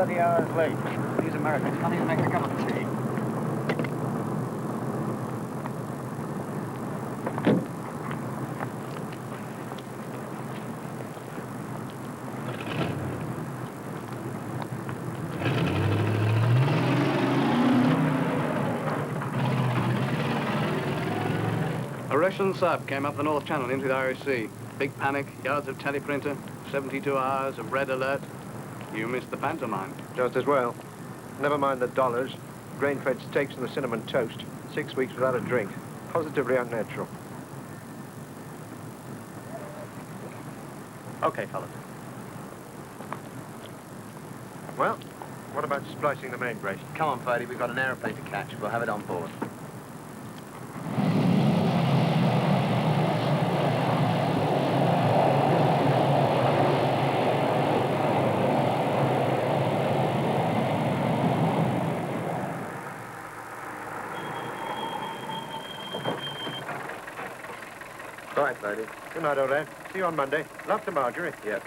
30 hours late. These Americans can't even make a cup of tea. A Russian sub came up the North Channel into the Irish Sea. Big panic, yards of teleprinter, 72 hours of red alert. You missed the pantomime. Just as well. Never mind the dollars, grain-fed steaks and the cinnamon toast. 6 weeks without a drink. Positively unnatural. Okay, fellas. Well, what about splicing the main brace? Come on, Friday. We've got an aeroplane to catch. We'll have it on board. Right, lady. Good night, old lad. See you on Monday. Love to Marjorie. Yep.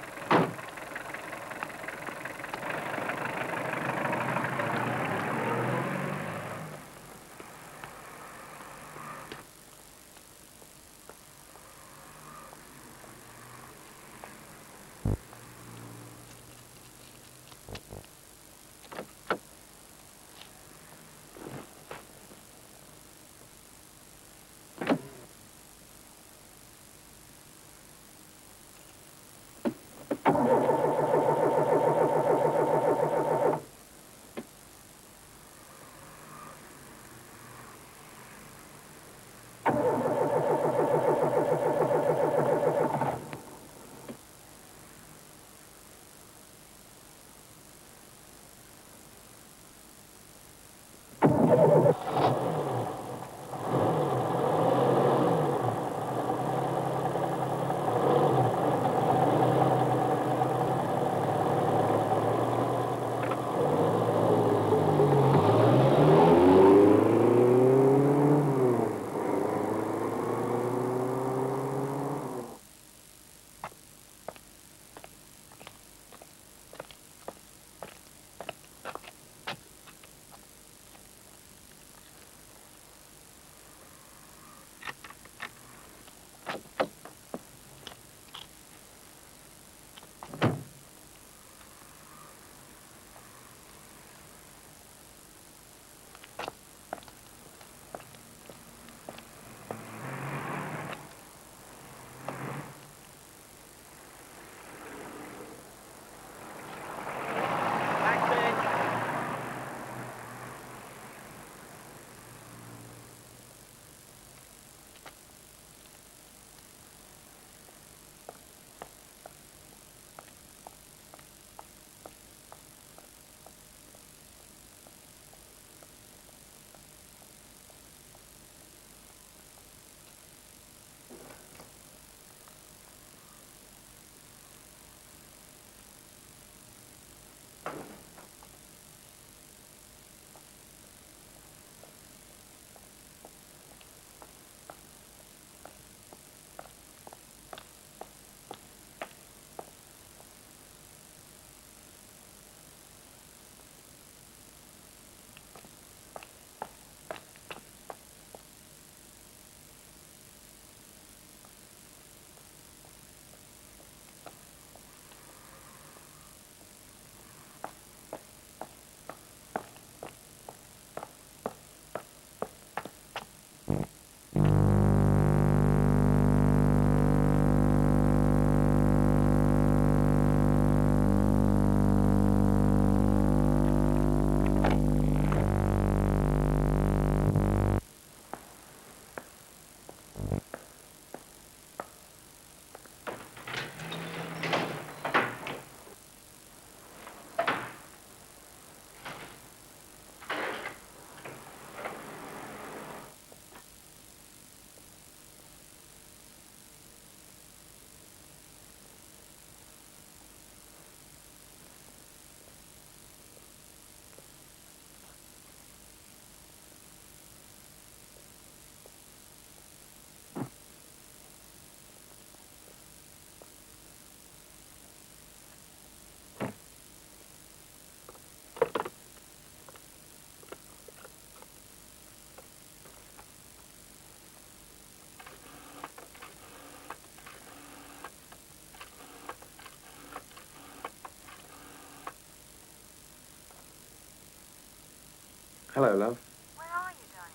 Hello, love. Where are you, darling?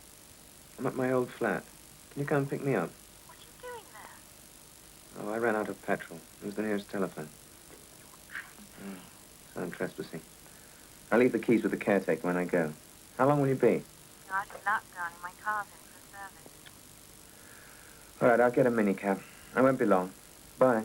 I'm at my old flat. Can you come and pick me up? What are you doing there? Oh, I ran out of petrol. It was the nearest telephone. So I'm trespassing. I'll leave the keys with the caretaker when I go. How long will you be? You're out of luck, darling. My car's in for service. All right, I'll get a minicab. I won't be long. Bye.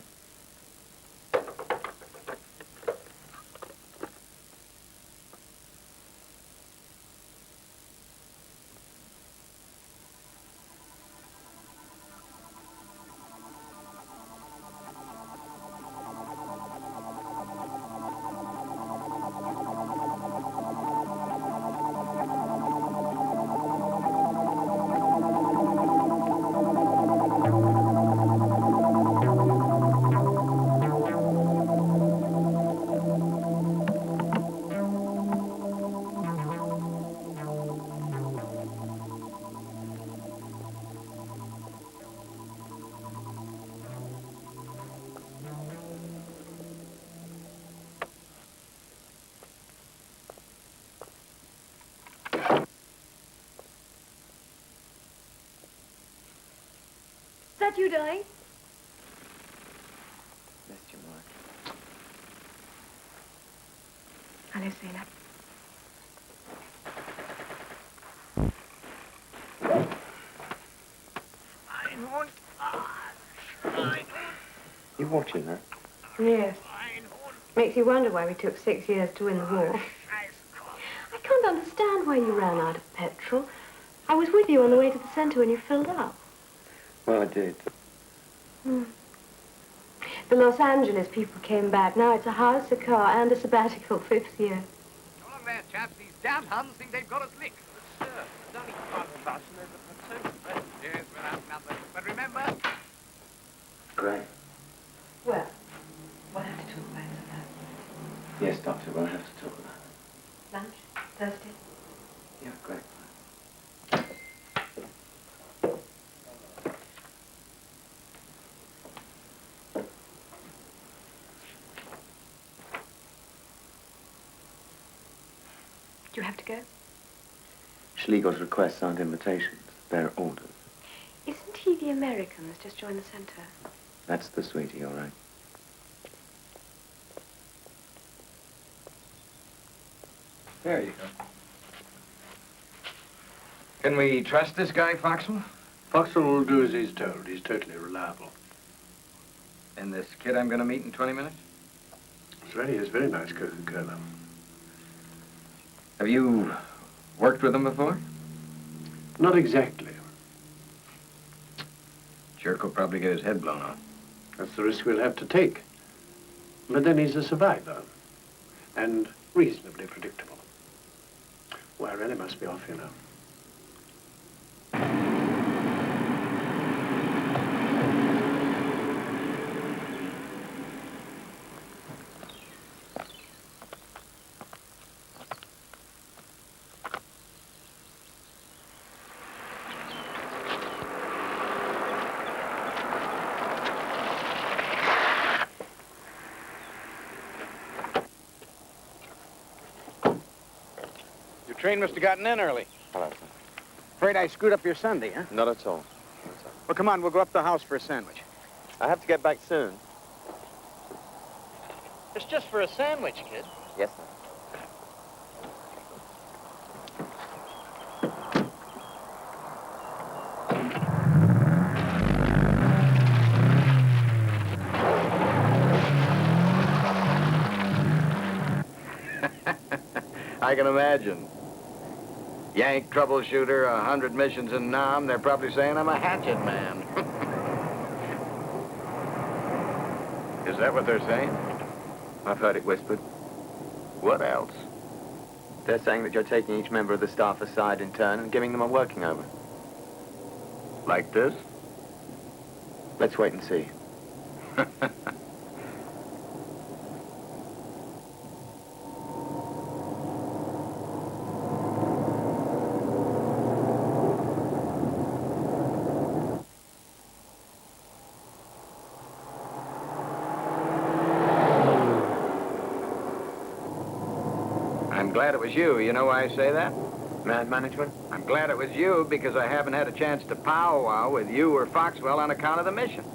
Is that you, darling? Missed you, Mark. Hello, Sailor. You watching that? Yes. Makes you wonder why we took 6 years to win the war. I can't understand why you ran out of petrol. I was with you on the way to the center when you filled up. Well, I did. The Los Angeles people came back. Now it's a house, a car, and a sabbatical 5th year. Come along there, chaps. These damned Huns think they've got us licked. But, sir, there's only one of us and there's a platoon. Yes, without nothing. But remember... Great. Well, we'll have to talk about that. Yes, Doctor, we'll have to talk about it. Lunch? Thursday? Yeah, great. Do you have to go? Schlegel's requests aren't invitations. They're orders. Isn't he the American that's just joined the center? That's the sweetie, all right. There you go. Can we trust this guy, Foxwell? Foxwell will do as he's told. He's totally reliable. And this kid I'm going to meet in 20 minutes? He is very nice, Coca-Cola. Have you worked with him before? Not exactly. Jerk will probably get his head blown off. That's the risk we'll have to take. But then he's a survivor. And reasonably predictable. Well, I really must be off, you know. Train must have gotten in early. Hello, sir. Afraid I screwed up your Sunday, huh? Not at all. Well, come on, we'll go up to the house for a sandwich. I have to get back soon. It's just for a sandwich, kid. Yes, sir. I can imagine. Yank, troubleshooter, 100 missions in Nam. They're probably saying I'm a hatchet man. Is that what they're saying? I've heard it whispered. What else? They're saying that you're taking each member of the staff aside in turn and giving them a working over. Like this? Let's wait and see. I'm glad it was you. You know why I say that? Man management? I'm glad it was you because I haven't had a chance to powwow with you or Foxwell on account of the mission.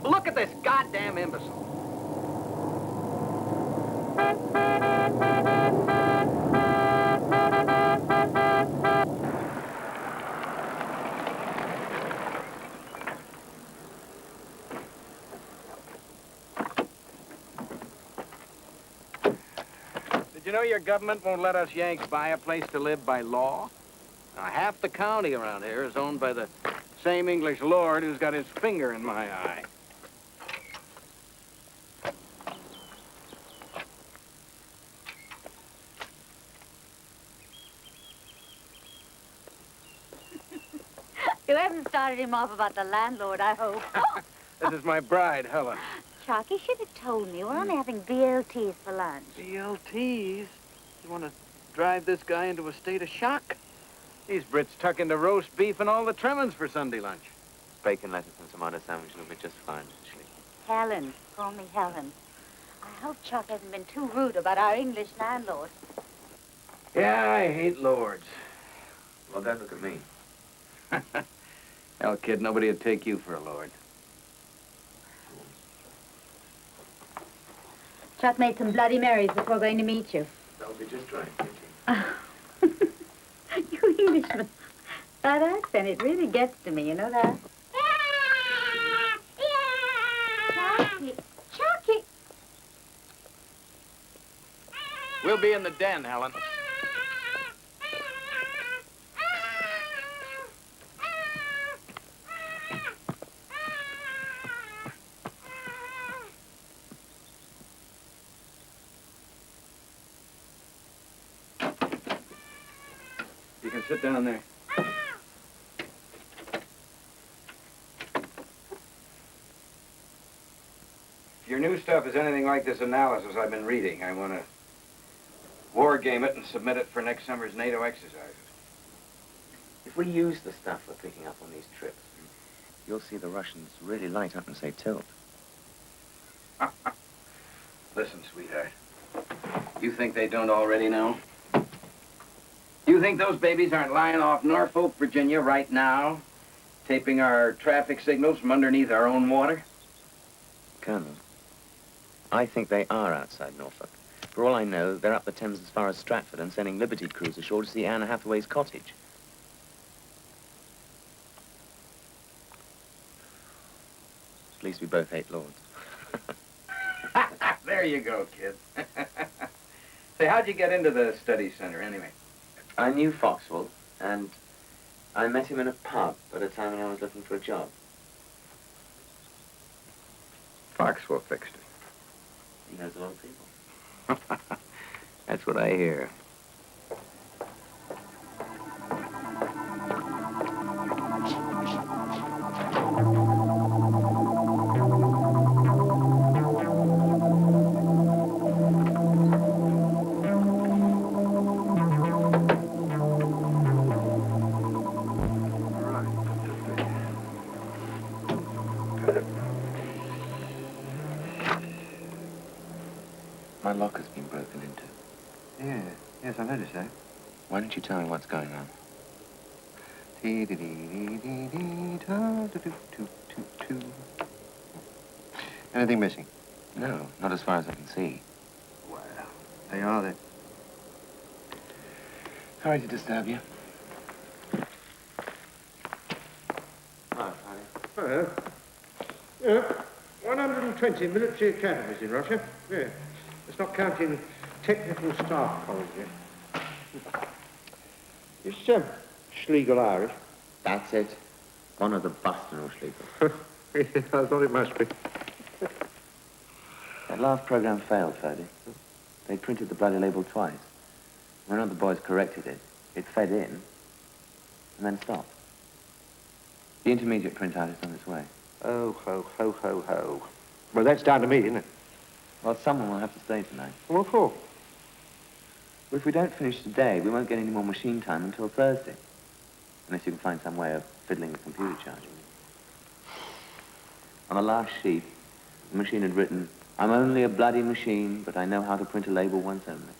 Look at this goddamn imbecile. Did you know your government won't let us Yanks buy a place to live by law? Now, half the county around here is owned by the same English lord who's got his finger in my eye. You haven't started him off about the landlord, I hope. This is my bride, Helen. Chuck, you should have told me. We're only having BLTs for lunch. BLTs? You want to drive this guy into a state of shock? These Brits tuck into roast beef and all the trimmings for Sunday lunch. Bacon, lettuce, and tomato sandwich will be just fine, actually. Helen. Call me Helen. I hope Chuck hasn't been too rude about our English landlord. Yeah, I hate lords. Well, don't look at me. Hell, kid, nobody would take you for a lord. Chuck made some Bloody Marys before going to meet you. That'll be just right, thank you. You Englishmen. That accent, it really gets to me, you know that? Chucky, Chucky. We'll be in the den, Helen. You can sit down there. If your new stuff is anything like this analysis I've been reading, I want to war game it and submit it for next summer's NATO exercises. If we use the stuff we're picking up on these trips, you'll see the Russians really light up and say tilt. Listen, sweetheart. You think they don't already know? You think those babies aren't lying off Norfolk, Virginia right now, taping our traffic signals from underneath our own water? Colonel, I think they are outside Norfolk. For all I know, they're up the Thames as far as Stratford and sending Liberty crews ashore to see Anne Hathaway's cottage. At least we both hate lords. There you go, kid. Say, how'd you get into the study center, anyway? I knew Foxwell, and I met him in a pub at a time when I was looking for a job. Foxwell fixed it. He knows a lot of people. That's what I hear. My locker's been broken into. Yeah, yes, I noticed that. Why don't you tell me what's going on? Anything missing? No, not as far as I can see. Well, they are there. Sorry to disturb you. Hi, Hello. Yeah, 120 military academies in Russia. Yeah. It's not counting technical staff college yet. Is Schlegel Irish? That's it. One of the Boston Schlegel. Yeah, I thought it must be. That last program failed, Ferdy. They printed the bloody label twice. When one of the boys corrected it, it fed in and then stopped. The intermediate printout is on its way. Oh, ho, ho, ho, ho. Well, that's down to me, isn't it? Well, someone will have to stay tonight. What for? Well, if we don't finish today, we won't get any more machine time until Thursday. Unless you can find some way of fiddling the computer charge. On the last sheet, the machine had written, "I'm only a bloody machine, but I know how to print a label once only."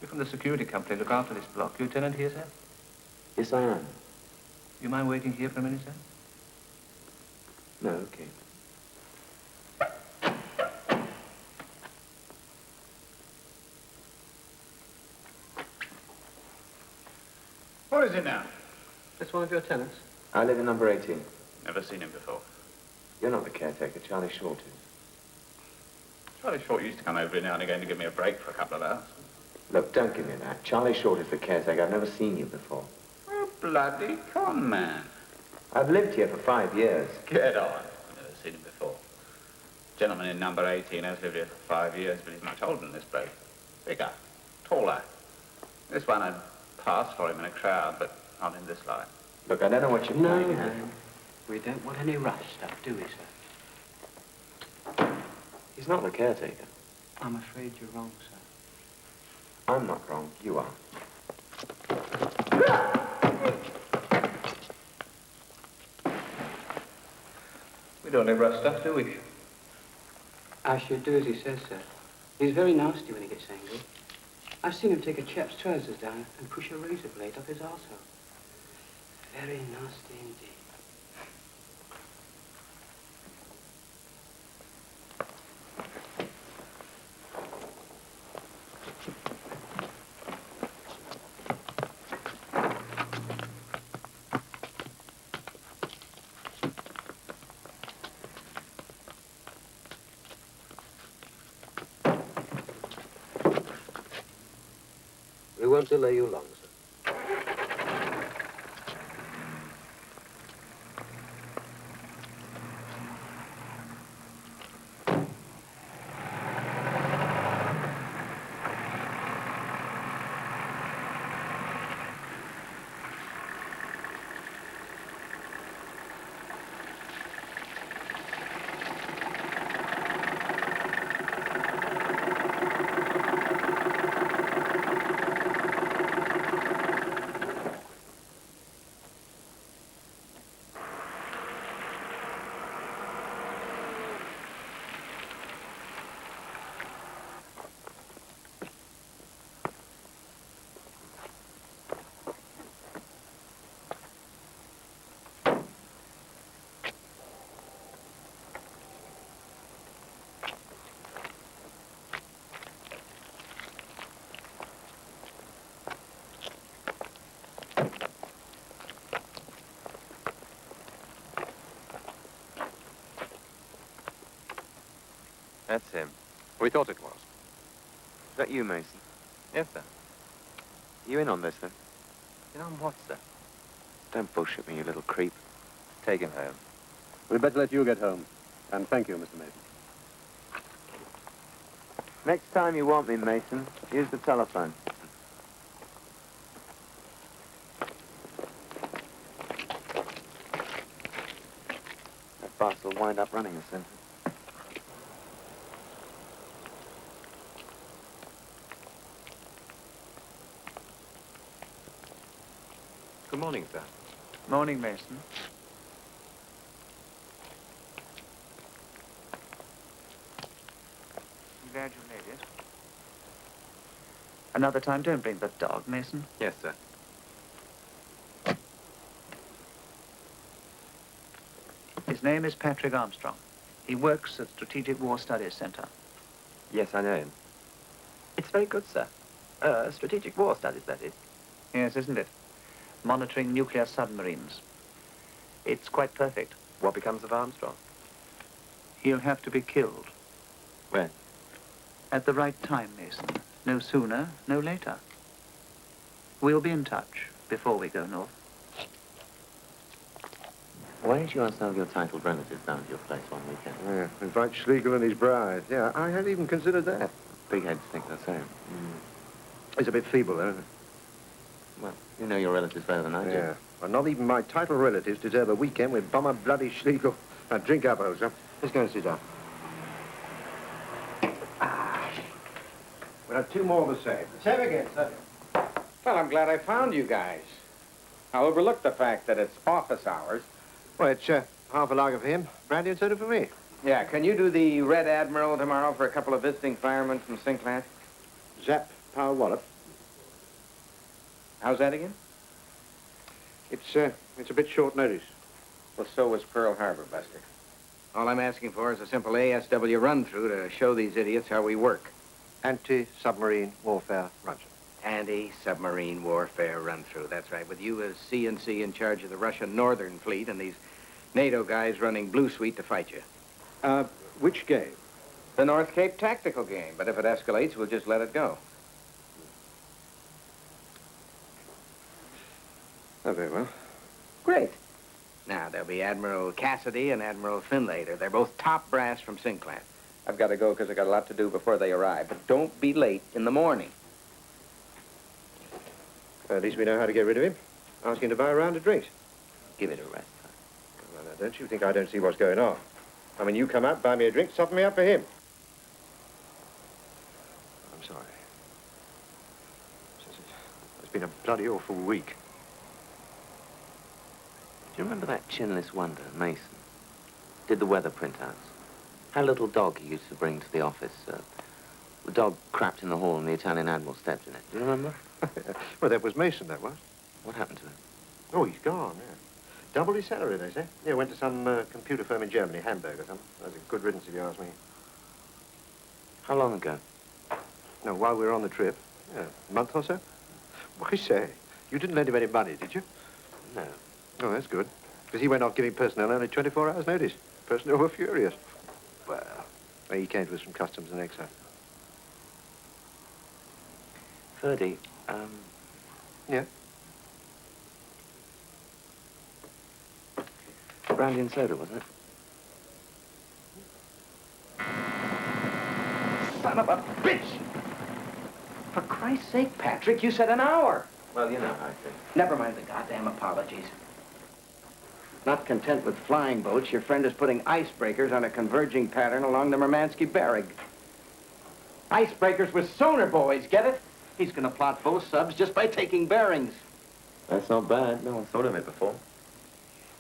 From the security company, look after this block. You a tenant here, sir? Yes, I am. You mind waiting here for a minute, sir? No, okay. What is it now? That's one of your tenants? I live in number 18. Never seen him before. You're not the caretaker, Charlie Short is. Charlie Short used to come over now and again to give me a break for a couple of hours. Look, don't give me that. Charlie Short is the caretaker. I've never seen you before. Oh, bloody con man. I've lived here for 5 years. Get on. Never seen him before. Gentleman in number 18 has lived here for 5 years, but he's much older than this bloke. Bigger, taller. This one I'd pass for him in a crowd, but not in this line. Look, I don't know what you're No, playing at. no. We don't want any rough stuff, do we, sir? He's not the caretaker. I'm afraid you're wrong, sir. I'm not wrong. You are. We don't have rough stuff, do we? I should do as he says, sir. He's very nasty when he gets angry. I've seen him take a chap's trousers down and push a razor blade up his arsehole. Very nasty indeed. We won't delay you long, sir. That's him. We thought it was. Is that you, Mason? Yes, sir. You in on this, then? In on what, sir? Don't bullshit me, you little creep. Take him home. We'd better let you get home. And thank you, Mr. Mason. Next time you want me, Mason, use the telephone. That boss will wind up running the center. Good morning, sir. Morning, Mason. Glad you made it. Another time, don't bring the dog, Mason. Yes, sir. His name is Patrick Armstrong. He works at Strategic War Studies Center. Yes, I know him. It's very good, sir. Strategic war studies, that is. Yes, isn't it? Monitoring nuclear submarines. It's quite perfect. What becomes of Armstrong? He'll have to be killed. When? At the right time, Mason. No sooner, no later. We'll be in touch before we go north. Why don't you ask some of your titled relatives down to your place one weekend? Yeah, invite Schlegel and his bride. Yeah, I hadn't even considered that. Big heads think the same. It's a bit feeble, though, isn't it? Well, you know your relatives better than I do. Yeah. Well, not even my titled relatives deserve a weekend with bummer bloody Schlegel. Now, drink up, old son. Let's go and sit down. We'll have two more of the same. Same again, sir. Well, I'm glad I found you guys. I overlooked the fact that it's office hours. Well, it's half a lager for him, brandy and soda for me. Yeah, can you do the Red Admiral tomorrow for a couple of visiting firemen from Sinclair? Zap, power wallop. How's that again? It's a bit short notice. Well, so was Pearl Harbor, Buster. All I'm asking for is a simple ASW run-through to show these idiots how we work. Anti-submarine warfare run-through. Anti-submarine warfare run-through, that's right. With you as C&C in charge of the Russian Northern Fleet and these NATO guys running Blue Suite to fight you. Which game? The North Cape tactical game, but if it escalates, we'll just let it go. Oh, very well. Great. Now, there'll be Admiral Cassidy and Admiral Finlater. They're both top brass from Sinclair. I've got to go because I've got a lot to do before they arrive. But don't be late in the morning. At least we know how to get rid of him. Ask him to buy a round of drinks. Give it a rest. Well, now, don't you think I don't see what's going on? I mean, you come out, buy me a drink, soften me up for him. I'm sorry. It's been a bloody awful week. Do you remember that chinless wonder, Mason? Did the weather printouts. Had a little dog he used to bring to the office. The dog crapped in the hall and the Italian Admiral stepped in it. Do you remember? Well, that was Mason, that was. What happened to him? Oh, he's gone, yeah. Doubled his salary, they say. Yeah, went to some computer firm in Germany, Hamburg or something. That was a good riddance, if you ask me. How long ago? No, while we were on the trip. Yeah, a month or so. What I say, you didn't lend him any money, did you? No. Oh, that's good. Because he went off giving personnel only 24 hours' notice. Personnel were furious. Well, he came to us from customs and excise. Ferdy, Yeah? brandy and soda, wasn't it? Son of a bitch! For Christ's sake, Patrick, you said an hour. Well, you know how I think. Never mind the goddamn apologies. Not content with flying boats, your friend is putting icebreakers on a converging pattern along the Murmansky Barrig. Icebreakers with sonar buoys, get it? He's gonna plot both subs just by taking bearings. That's not bad. No one thought of it before.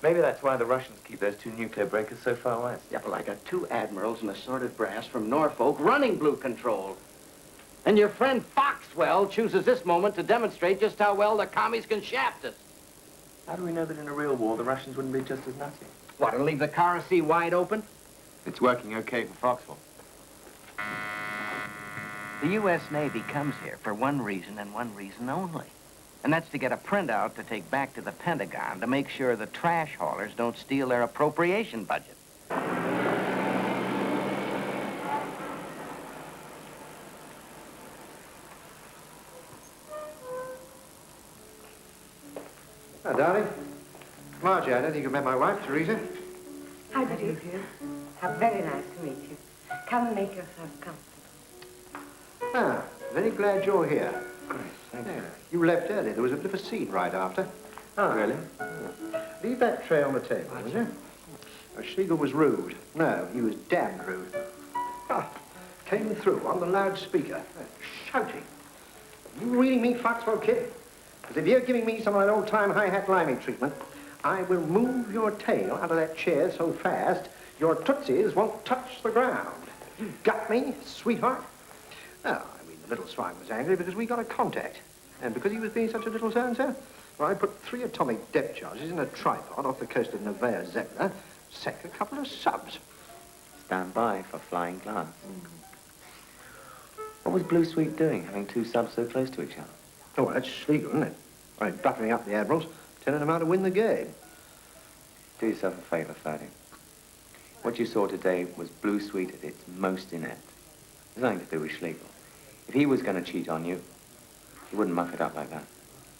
Maybe that's why the Russians keep those two nuclear breakers so far west. Yeah, but I got two admirals and assorted brass from Norfolk running Blue Control. And your friend Foxwell chooses this moment to demonstrate just how well the commies can shaft us. How do we know that in a real war the Russians wouldn't be just as nutty? What, and leave the Kara Sea wide open? It's working okay for Foxwell. The U.S. Navy comes here for one reason and one reason only. And that's to get a printout to take back to the Pentagon to make sure the trash haulers don't steal their appropriation budget. I don't think you met my wife, Teresa. How do you do? How very nice to meet you. Come and make yourself comfortable. Ah, very glad you're here. Great, thank you. You left early. There was a bit of a scene right after. Oh, really? Leave that tray on the table, will you? Schlegel was rude. No, he was damned rude. Ah, came through on the loudspeaker, shouting. You reading me, Foxwell kid? Because if you're giving me some of that old-time hi-hat liming treatment, I will move your tail out of that chair so fast your tootsies won't touch the ground. You got me, sweetheart? Oh, I mean, the little swine was angry because we got a contact. And because he was being such a little so-and-so, well, I put 3 atomic depth charges in a tripod off the coast of Novaya Zemlya, sank a couple of subs. Stand by for flying glass. What was Blue Sweet doing, having 2 subs so close to each other? Oh, that's Schlegel, isn't it? By buttering up the admirals, telling them how to win the game. Do yourself a favour, Ferdy. What you saw today was Blue Sweet at its most inept. There's nothing to do with Schlegel. If he was going to cheat on you, he wouldn't muck it up like that.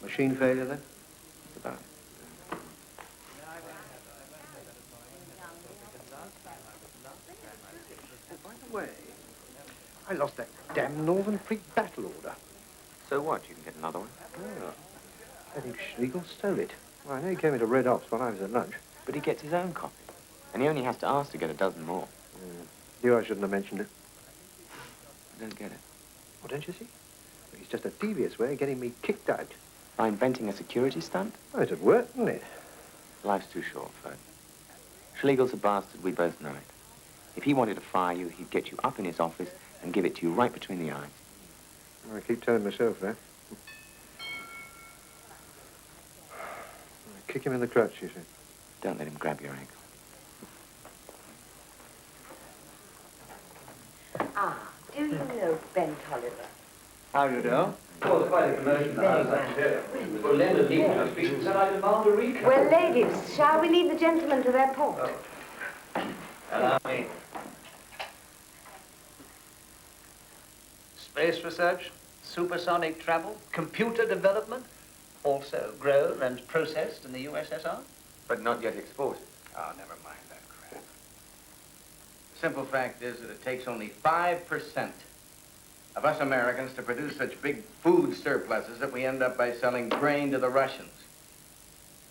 Machine failure, then? It's about it. By the way, I lost that damn Northern pre-battle order. So what? You can get another one? Oh, I think Schlegel stole it. Well, I know he came into Red Ops while I was at lunch. But he gets his own copy. And he only has to ask to get a dozen more. Knew I shouldn't have mentioned it. I don't get it. Well, don't you see? It's just a devious way of getting me kicked out. By inventing a security stunt? Oh, it'd work, wouldn't it? Life's too short, Ferdy. Schlegel's a bastard, we both know it. If he wanted to fire you, he'd get you up in his office and give it to you right between the eyes. I keep telling myself that. Kick him in the crotch, you see. Don't let him grab your ankle. Ah, do you know Ben Tolliver? How do you do? Well, it's quite a commotion in the house, I tell you. Well, Len Deighton speaks and said I demand a recount. Well, ladies, shall we leave the gentlemen to their port? Allow me. Space research, supersonic travel, computer development, also grown and processed in the USSR. But not yet exported. Oh, never mind that crap. The simple fact is that it takes only 5% of us Americans to produce such big food surpluses that we end up by selling grain to the Russians.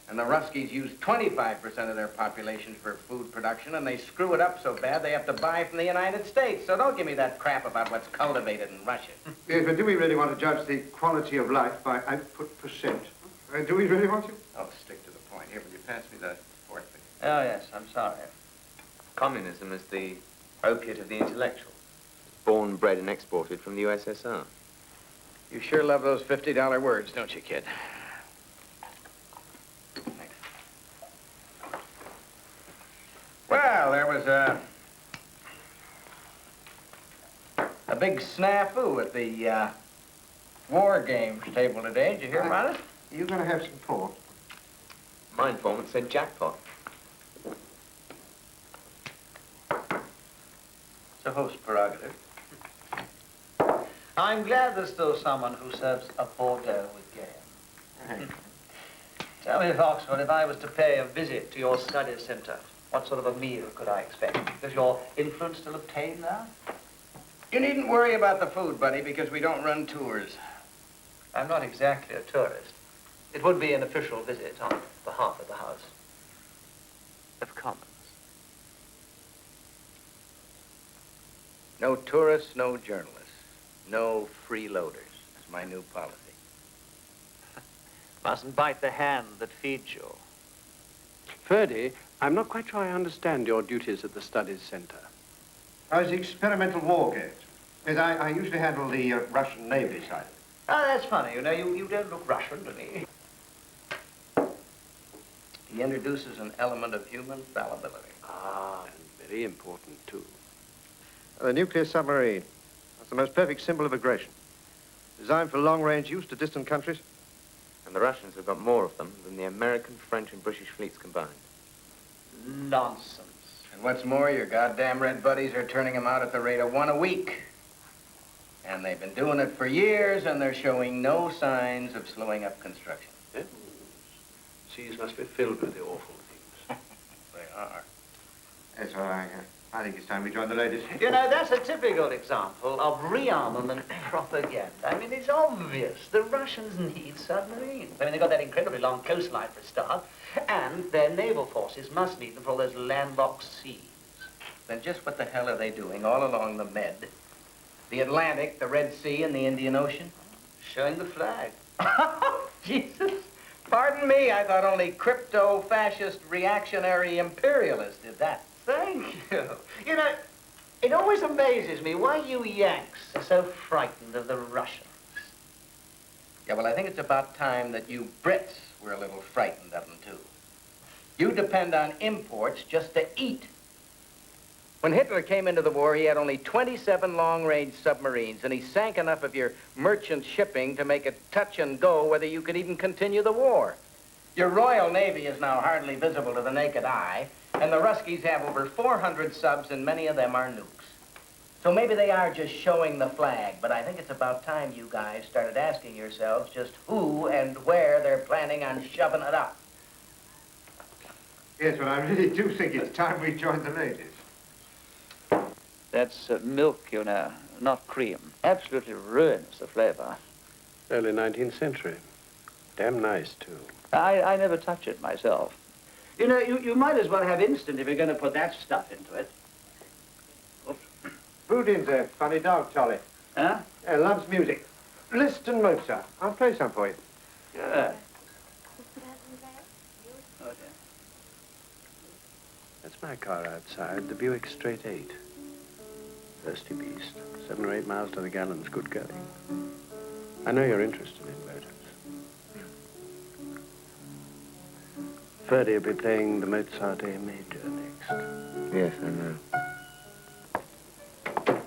And the Ruskies use 25% of their population for food production, and they screw it up so bad they have to buy from the United States. So don't give me that crap about what's cultivated in Russia. Yes, but do we really want to judge the quality of life by output percent? Do we really want to? Oh, stick to the point. Here, will you pass me the fourth thing? Oh, yes, I'm sorry. Communism is the opiate of the intellectual. Born, bred, and exported from the USSR. You sure love those $50 words, don't you, kid? Thanks. Well, there was a big snafu at the war games table today. Did you hear about it? Are you going to have some pork? My informant said jackpot. It's a host's prerogative. I'm glad there's still someone who serves a Bordeaux with game. Tell me, Foxwell, if I was to pay a visit to your study center, what sort of a meal could I expect? Does your influence still obtain there? You needn't worry about the food, buddy, because we don't run tours. I'm not exactly a tourist. It would be an official visit on behalf of the house. Of Commons. No tourists, no journalists. No freeloaders. That's my new policy. Mustn't bite the hand that feeds you. Ferdy, I'm not quite sure I understand your duties at the Studies Center. I was the experimental war games. Yes, I usually handle the Russian Navy side. Oh, that's funny. You know, you don't look Russian to me. He introduces an element of human fallibility. Ah, and very important, too. The nuclear submarine. That's the most perfect symbol of aggression. Designed for long-range use to distant countries. And the Russians have got more of them than the American, French, and British fleets combined. Nonsense. And what's more, your goddamn red buddies are turning them out at the rate of 1 a week. And they've been doing it for years, and they're showing no signs of slowing up construction. Seas must be filled with the awful things. That's all right. I think it's time we joined the ladies. You know, that's a typical example of rearmament propaganda. I mean, it's obvious. The Russians need submarines. I mean, they've got that incredibly long coastline for a start, and their naval forces must need them for all those landlocked seas. Then just what the hell are they doing all along the Med? The Atlantic, the Red Sea, and the Indian Ocean? Showing the flag. Jesus. Pardon me, I thought only crypto-fascist reactionary imperialists did that. Thank you. You know, it always amazes me why you Yanks are so frightened of the Russians. Yeah, well, I think it's about time that you Brits were a little frightened of them, too. You depend on imports just to eat. When Hitler came into the war, he had only 27 long-range submarines, and he sank enough of your merchant shipping to make it touch and go whether you could even continue the war. Your Royal Navy is now hardly visible to the naked eye, and the Ruskies have over 400 subs, and many of them are nukes. So maybe they are just showing the flag, but I think it's about time you guys started asking yourselves just who and where they're planning on shoving it up. Yes, well, I really do think it's time we joined the ladies. That's milk, you know, not cream. Absolutely ruins the flavor. Early 19th century. Damn nice, too. I never touch it myself. You know, you might as well have instant if you're going to put that stuff into it. Boudin's a funny dog, Charlie. Huh? Yeah, loves music. Liszt and Mozart. I'll play some for you. Yeah. That's my car outside, the Buick Straight 8. Thirsty beast. 7 or 8 miles to the gallon's good going. I know you're interested in motors. Ferdy will be playing the Mozart A major next. Yes, I know.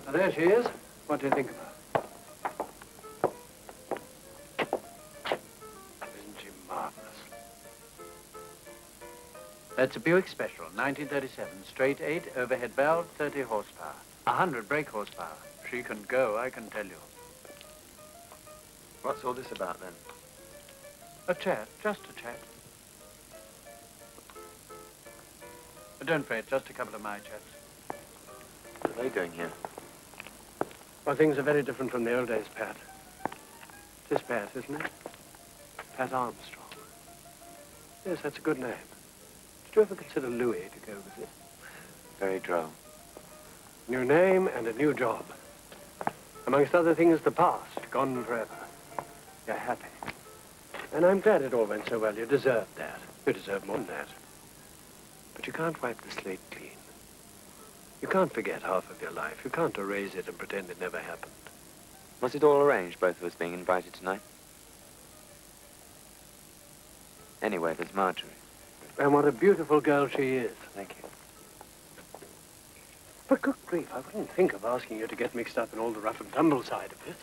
Now, there she is. What do you think of her? Isn't she marvelous? That's a Buick Special, 1937. Straight 8, overhead valve, 30 horsepower. 100 brake horsepower. She can go, I can tell you. What's all this about, then? A chat, just a chat. But don't fret, just a couple of my chats. What are they doing here? Well, things are very different from the old days, Pat. This Pat, isn't it? Pat Armstrong. Yes, that's a good name. Did you ever consider Louis to go with it? Very droll. New name and a new job. Amongst other things, the past, gone forever. You're happy. And I'm glad it all went so well. You deserved that. You deserve more than that. But you can't wipe the slate clean. You can't forget half of your life. You can't erase it and pretend it never happened. Was it all arranged, both of us being invited tonight? Anyway, there's Marjorie. And what a beautiful girl she is. Thank you. But good grief, I wouldn't think of asking you to get mixed up in all the rough and tumble side of it.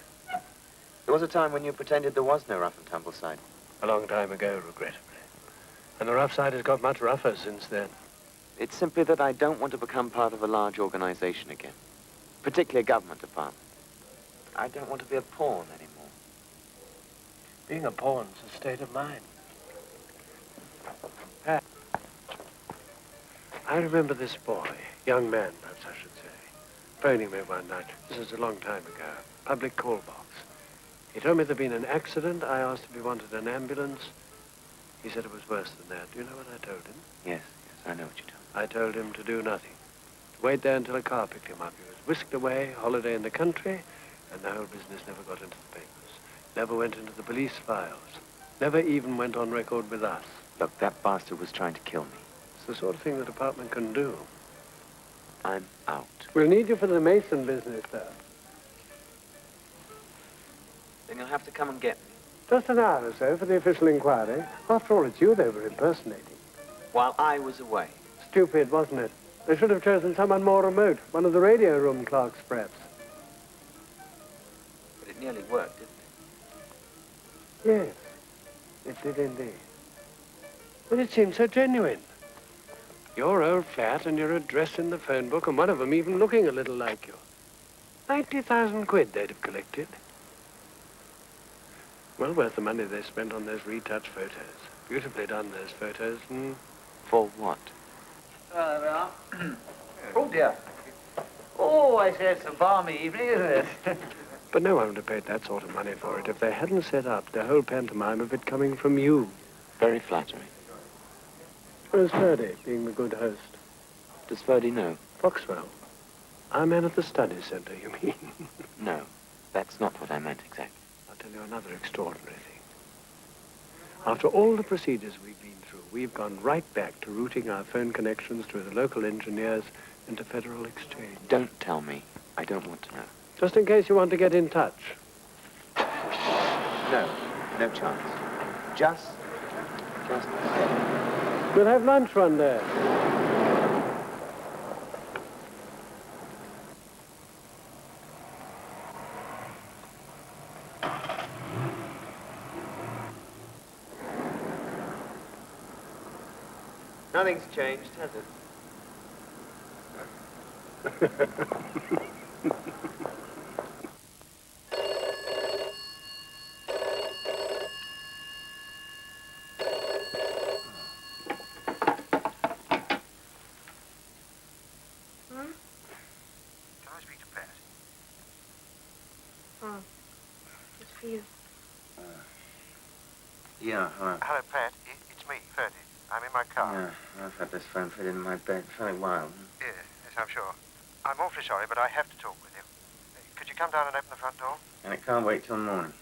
There was a time when you pretended there was no rough and tumble side. A long time ago, regrettably. And the rough side has got much rougher since then. It's simply that I don't want to become part of a large organization again. Particularly a government department. I don't want to be a pawn anymore. Being a pawn's a state of mind. Pat, I remember this boy, young man, perhaps I should say, phoning me one night. This was a long time ago. Public call box. He told me there'd been an accident. I asked if he wanted an ambulance. He said it was worse than that. Do you know what I told him? Yes, I know what you told me. I told him to do nothing. To wait there until a car picked him up. He was whisked away, holiday in the country, and the whole business never got into the papers. Never went into the police files. Never even went on record with us. Look, that bastard was trying to kill me. It's the sort of thing the department can do. I'm out. We'll need you for the Mason business, though. Then you'll have to come and get me. Just an hour or so for the official inquiry. After all, it's you they were impersonating. While I was away. Stupid, wasn't it? They should have chosen someone more remote. One of the radio room clerks, perhaps. But it nearly worked, didn't Yes, it did indeed. But it seemed so genuine. Your old flat and your address in the phone book, and one of them even looking a little like you. 90,000 quid they'd have collected. Well worth the money they spent on those retouched photos. Beautifully done, those photos. For what? There we are. I say it's a balmy evening, isn't it? But no one would have paid that sort of money for it if they hadn't set up the whole pantomime of it coming from you. Very flattering. Where's Ferdy, being the good host? Does Ferdy know? Foxwell. Our man at the study centre, you mean? No, that's not what I meant exactly. I'll tell you another extraordinary thing. After all the procedures we've been through, we've gone right back to routing our phone connections through the local engineers into Federal Exchange. Don't tell me. I don't want to know. Just in case you want to get in touch. No, no chance. Just. We'll have lunch one day. Nothing's changed, has it? Yeah, hello. Hello, Pat. It's me, Ferdy. I'm in my car. Yeah, I've had this phone fit in my bed. Very wild. Yes, I'm sure. I'm awfully sorry, but I have to talk with you. Could you come down and open the front door? And it can't wait till morning.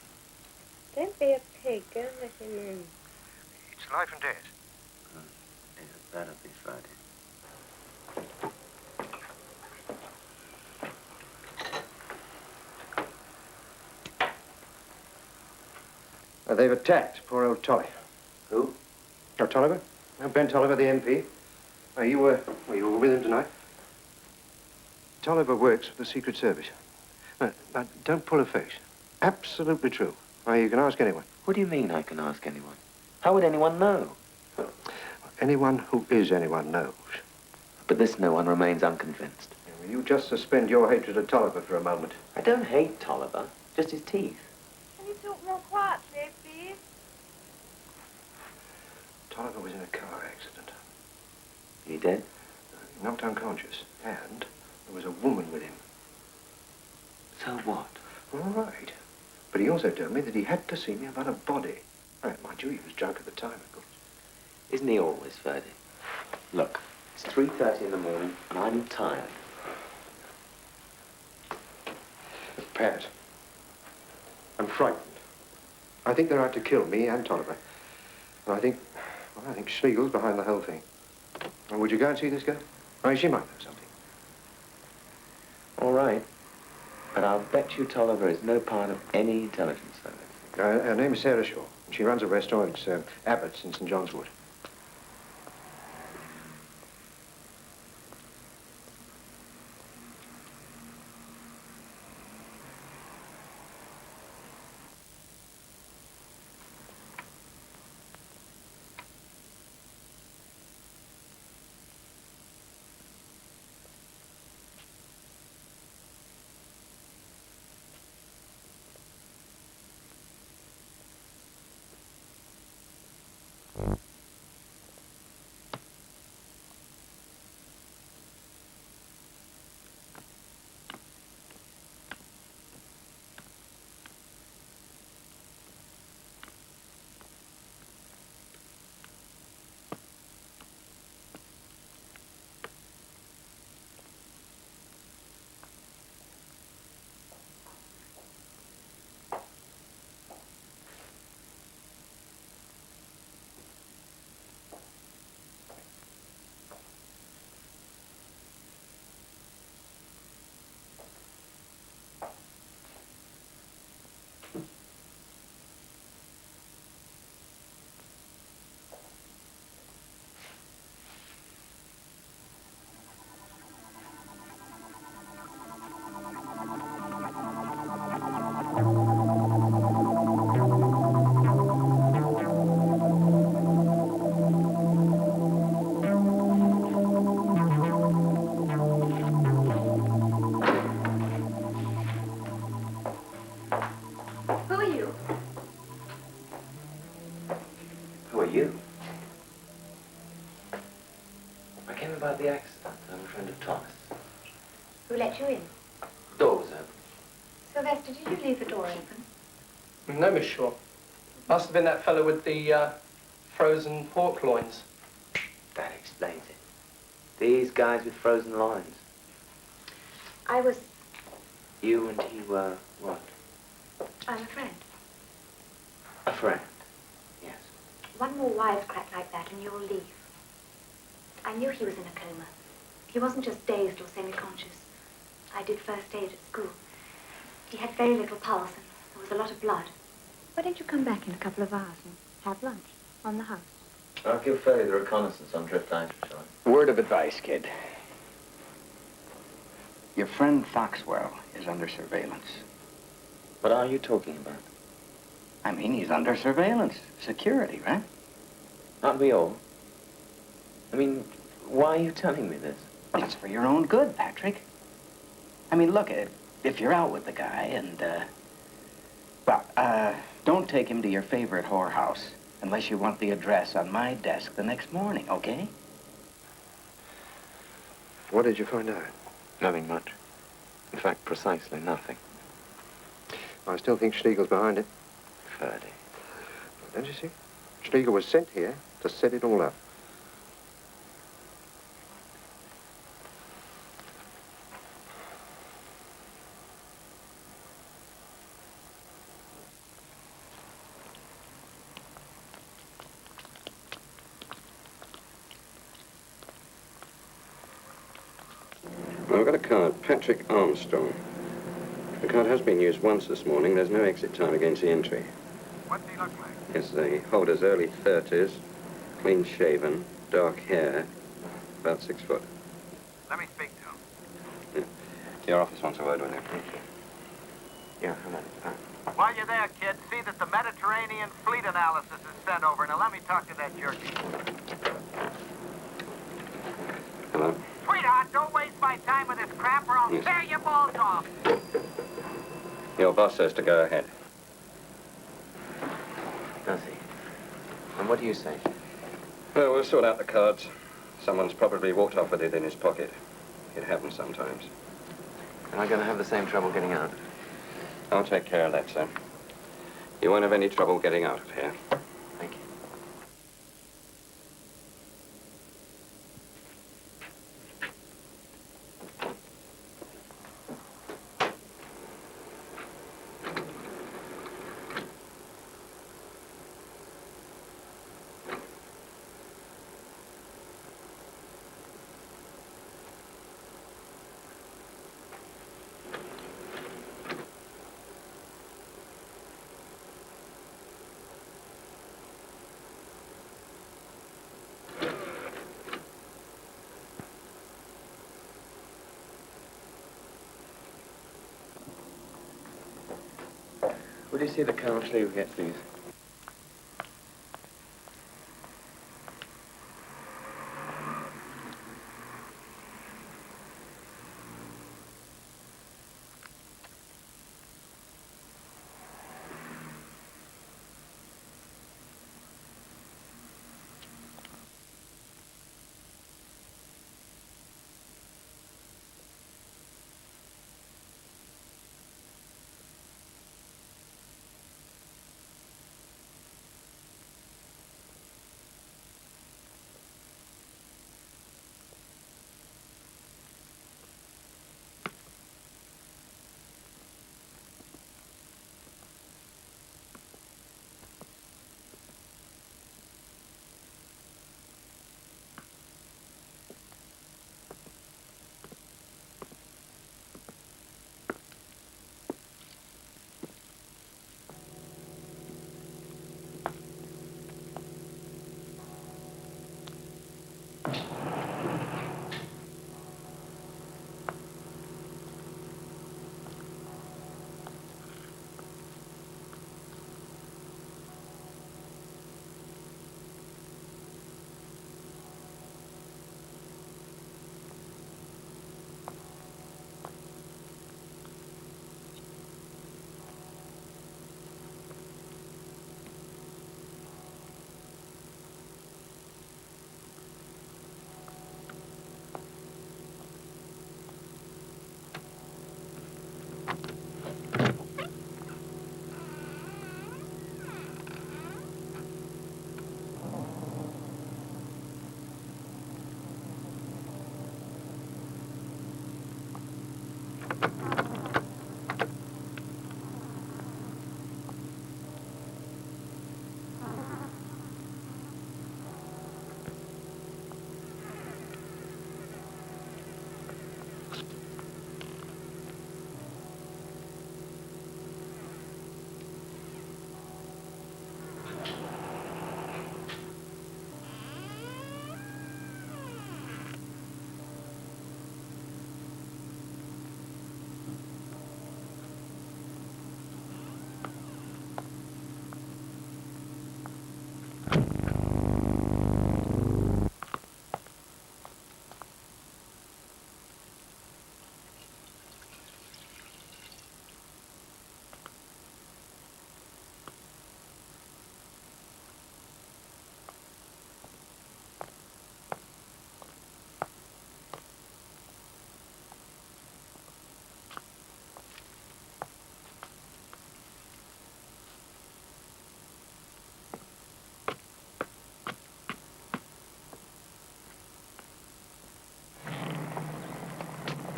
Don't be a pig. Go and let him in. It's life and death. It better be Friday. They've attacked poor old Tolly. Who? Oh, Tolliver? No, Ben Tolliver, the MP. Oh, you were with him tonight? Tolliver works for the Secret Service. No, don't pull a face. Absolutely true. Oh, you can ask anyone. What do you mean I can ask anyone? How would anyone know? Anyone who is anyone knows. But this no one remains unconvinced. Yeah, you just suspend your hatred of Tolliver for a moment. I don't hate Tolliver, just his teeth. Can you talk more quietly, please? Tolliver was in a car accident. He dead? He knocked unconscious. And there was a woman with him. So what? All right. But he also told me that he had to see me about a body. Right, mind you, he was drunk at the time, of course. Isn't he always, Ferdy? Look, it's 3:30 in the morning, and I'm tired. Pat, I'm frightened. I think they're out to kill me and Tolliver. And I think Schlegel's behind the whole thing. And would you go and see this girl? I mean, she might know something. All right. But I'll bet you Tolliver is no part of any intelligence service. Her name is Sarah Shaw. She runs a restaurant, Abbott's in St. John's Wood. About the accident. I'm a friend of Thomas. Who let you in? Sylvester, did you leave the door open? No, Miss Shaw. Must have been that fellow with the frozen pork loins. That explains it. These guys with frozen loins. I was... You and he were what? I'm a friend. A friend. Yes. One more wisecrack like that and you'll leave. I knew he was in a coma. He wasn't just dazed or semi-conscious. I did first aid at school. He had very little pulse and there was a lot of blood. Why don't you come back in a couple of hours and have lunch on the house? I'll give Ferdy the reconnaissance on drift ice, shall I? Word of advice, kid. Your friend Foxwell is under surveillance. What are you talking about? I mean, he's under surveillance. Security, right? Aren't we all? I mean, why are you telling me this? Well, it's for your own good, Patrick. I mean, look, if you're out with the guy and, don't take him to your favorite whorehouse unless you want the address on my desk the next morning, okay? What did you find out? Nothing much. In fact, precisely nothing. I still think Stiegel's behind it. Ferdy. Don't you see? Stiegel was sent here to set it all up. Well, I've got a card, Patrick Armstrong. The card has been used once this morning. There's no exit time against the entry. What's he look like? Yes, the holder's early 30s, clean-shaven, dark hair, about 6 foot. Let me speak to him. Yeah. Your office wants a word with him. Yeah, how about While you're there, kid, see that the Mediterranean fleet analysis is sent over. Now let me talk to that jerky. Hello? Sweetheart, don't waste my time with this crap or I'll Yes. tear your balls off. Your boss says to go ahead. Does he? And what do you say? Well, we'll sort out the cards. Someone's probably walked off with it in his pocket. It happens sometimes. Am I going to have the same trouble getting out? I'll take care of that, sir. You won't have any trouble getting out of here. Thank you. Would you see the Colonel Sleeve yet, please?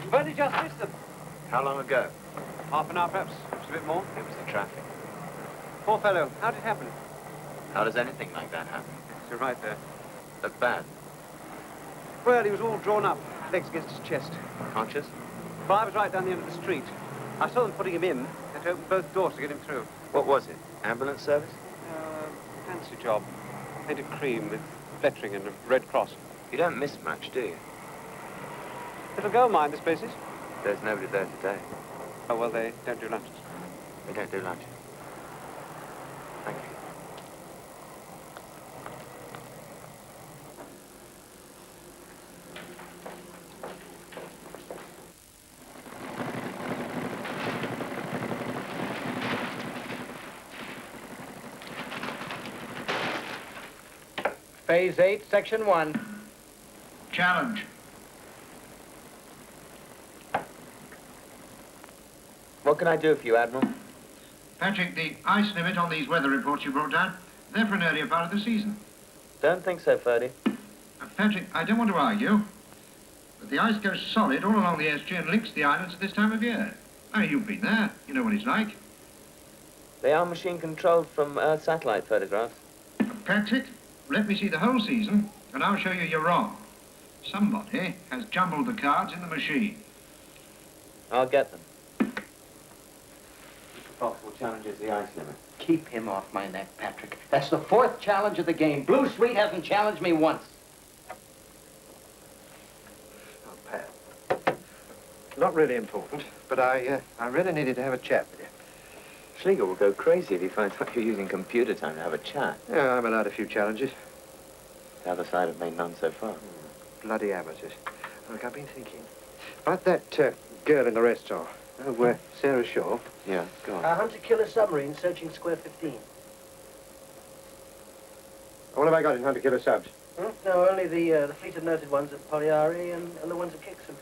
You've only just missed them. How long ago? Half an hour, perhaps. Just a bit more. It was the traffic. Poor fellow. How did it happen? How does anything like that happen? You're right there. Look bad. Well, he was all drawn up, legs against his chest. Conscious? Well, I was right down the end of the street. I saw them putting him in. Had to open both doors to get him through. What was it? Ambulance service? Fancy job. Painted cream with lettering and a red cross. You don't miss much, do you? Little girl mine, this place is. There's nobody there today. Oh, well, they don't do lunches. They don't do lunch. Thank you. Phase 8, Section 1. Challenge. What can I do for you, Admiral? Patrick, the ice limit on these weather reports you brought down, they're for an earlier part of the season. Don't think so, Ferdy. Patrick, I don't want to argue, but the ice goes solid all along the SG and links the islands at this time of year. I mean, you've been there. You know what it's like. They are machine-controlled from Earth satellite photographs. Patrick, let me see the whole season, and I'll show you you're wrong. Somebody has jumbled the cards in the machine. I'll get them. Possible challenge is the ice limit. Keep him off my neck, Patrick. That's the 4th challenge of the game. Blue Sweet hasn't challenged me once. Oh, Pat. Not really important, but I really needed to have a chat with you. Schlegel will go crazy if he finds out you're using computer time to have a chat. Yeah, I'm allowed a few challenges. The other side have made none so far. Bloody amateurs. Look, I've been thinking about that girl in the restaurant. Oh, Sarah Shaw. Yeah, go on. Hunter-killer submarine searching square 15. What have I got in hunter-killer subs? No, only the fleet of noted ones at Poliari and the ones at Kixon.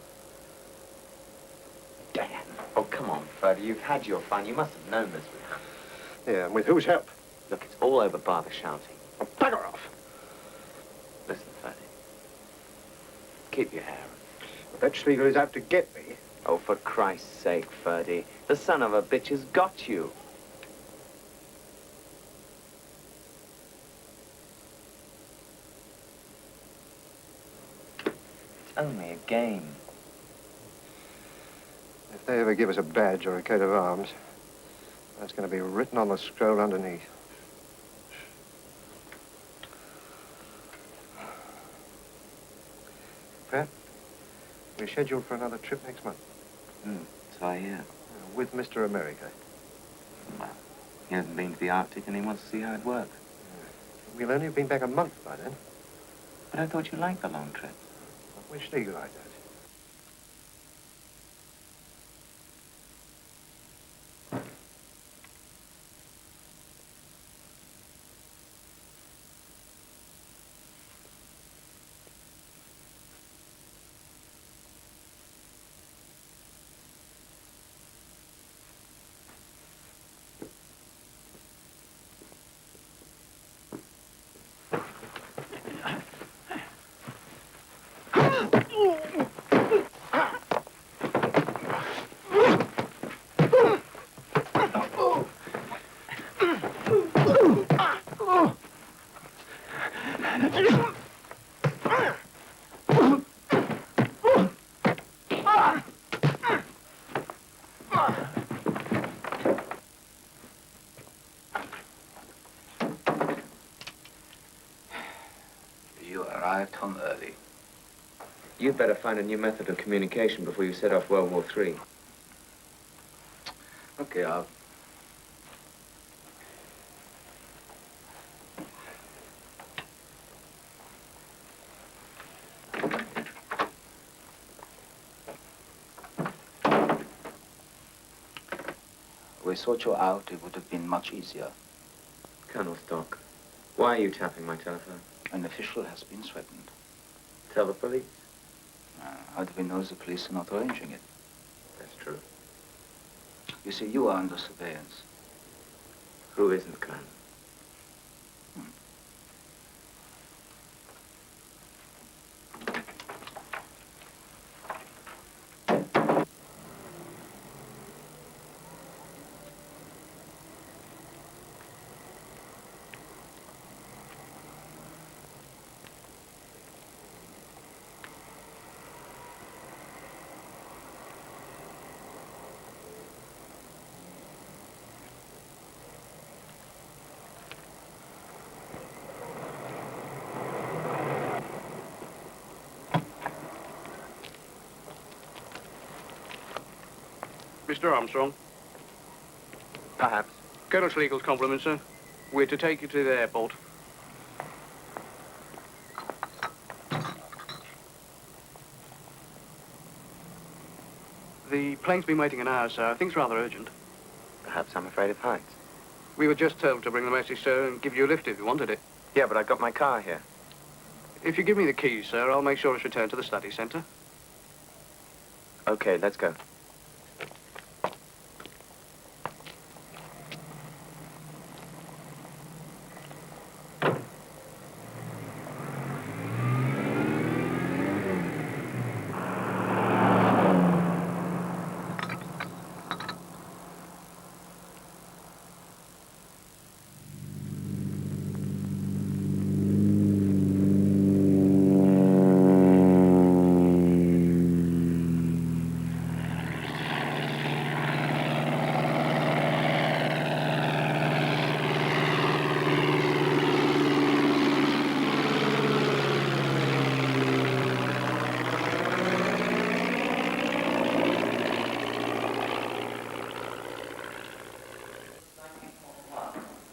Damn. Oh, come on, Ferdy. You've had your fun. You must have known this would happen. Yeah, and with whose help? Look, it's all over bar the shouting. Oh, bugger off. Listen, Ferdy. Keep your hair. That Schlegel is out to get me. Oh, for Christ's sake, Ferdy. The son of a bitch has got you. It's only a game. If they ever give us a badge or a coat of arms, that's going to be written on the scroll underneath. Pat, we're scheduled for another trip next month. So I hear. With Mr. America. Well, he hasn't been to the Arctic and he wants to see how it works. We'll only have been back a month by then. But I thought you liked the long trip. I wish Schlegel like that. Arrived home early. You'd better find a new method of communication before you set off World War III. Okay, I'll... We sought you out, it would have been much easier. Colonel Stock, why are you tapping my telephone? An official has been threatened. Tell the police. How do we know the police are not arranging it? That's true. You see, you are under surveillance. Who isn't, Colonel? Mr. Armstrong. Perhaps. Colonel Schlegel's compliments, sir. We're to take you to the airport. The plane's been waiting an hour, sir. I think it's rather urgent. Perhaps I'm afraid of heights. We were just told to bring the message, sir, and give you a lift if you wanted it. Yeah, but I got my car here. If you give me the keys, sir, I'll make sure it's returned to the study centre. Okay, let's go.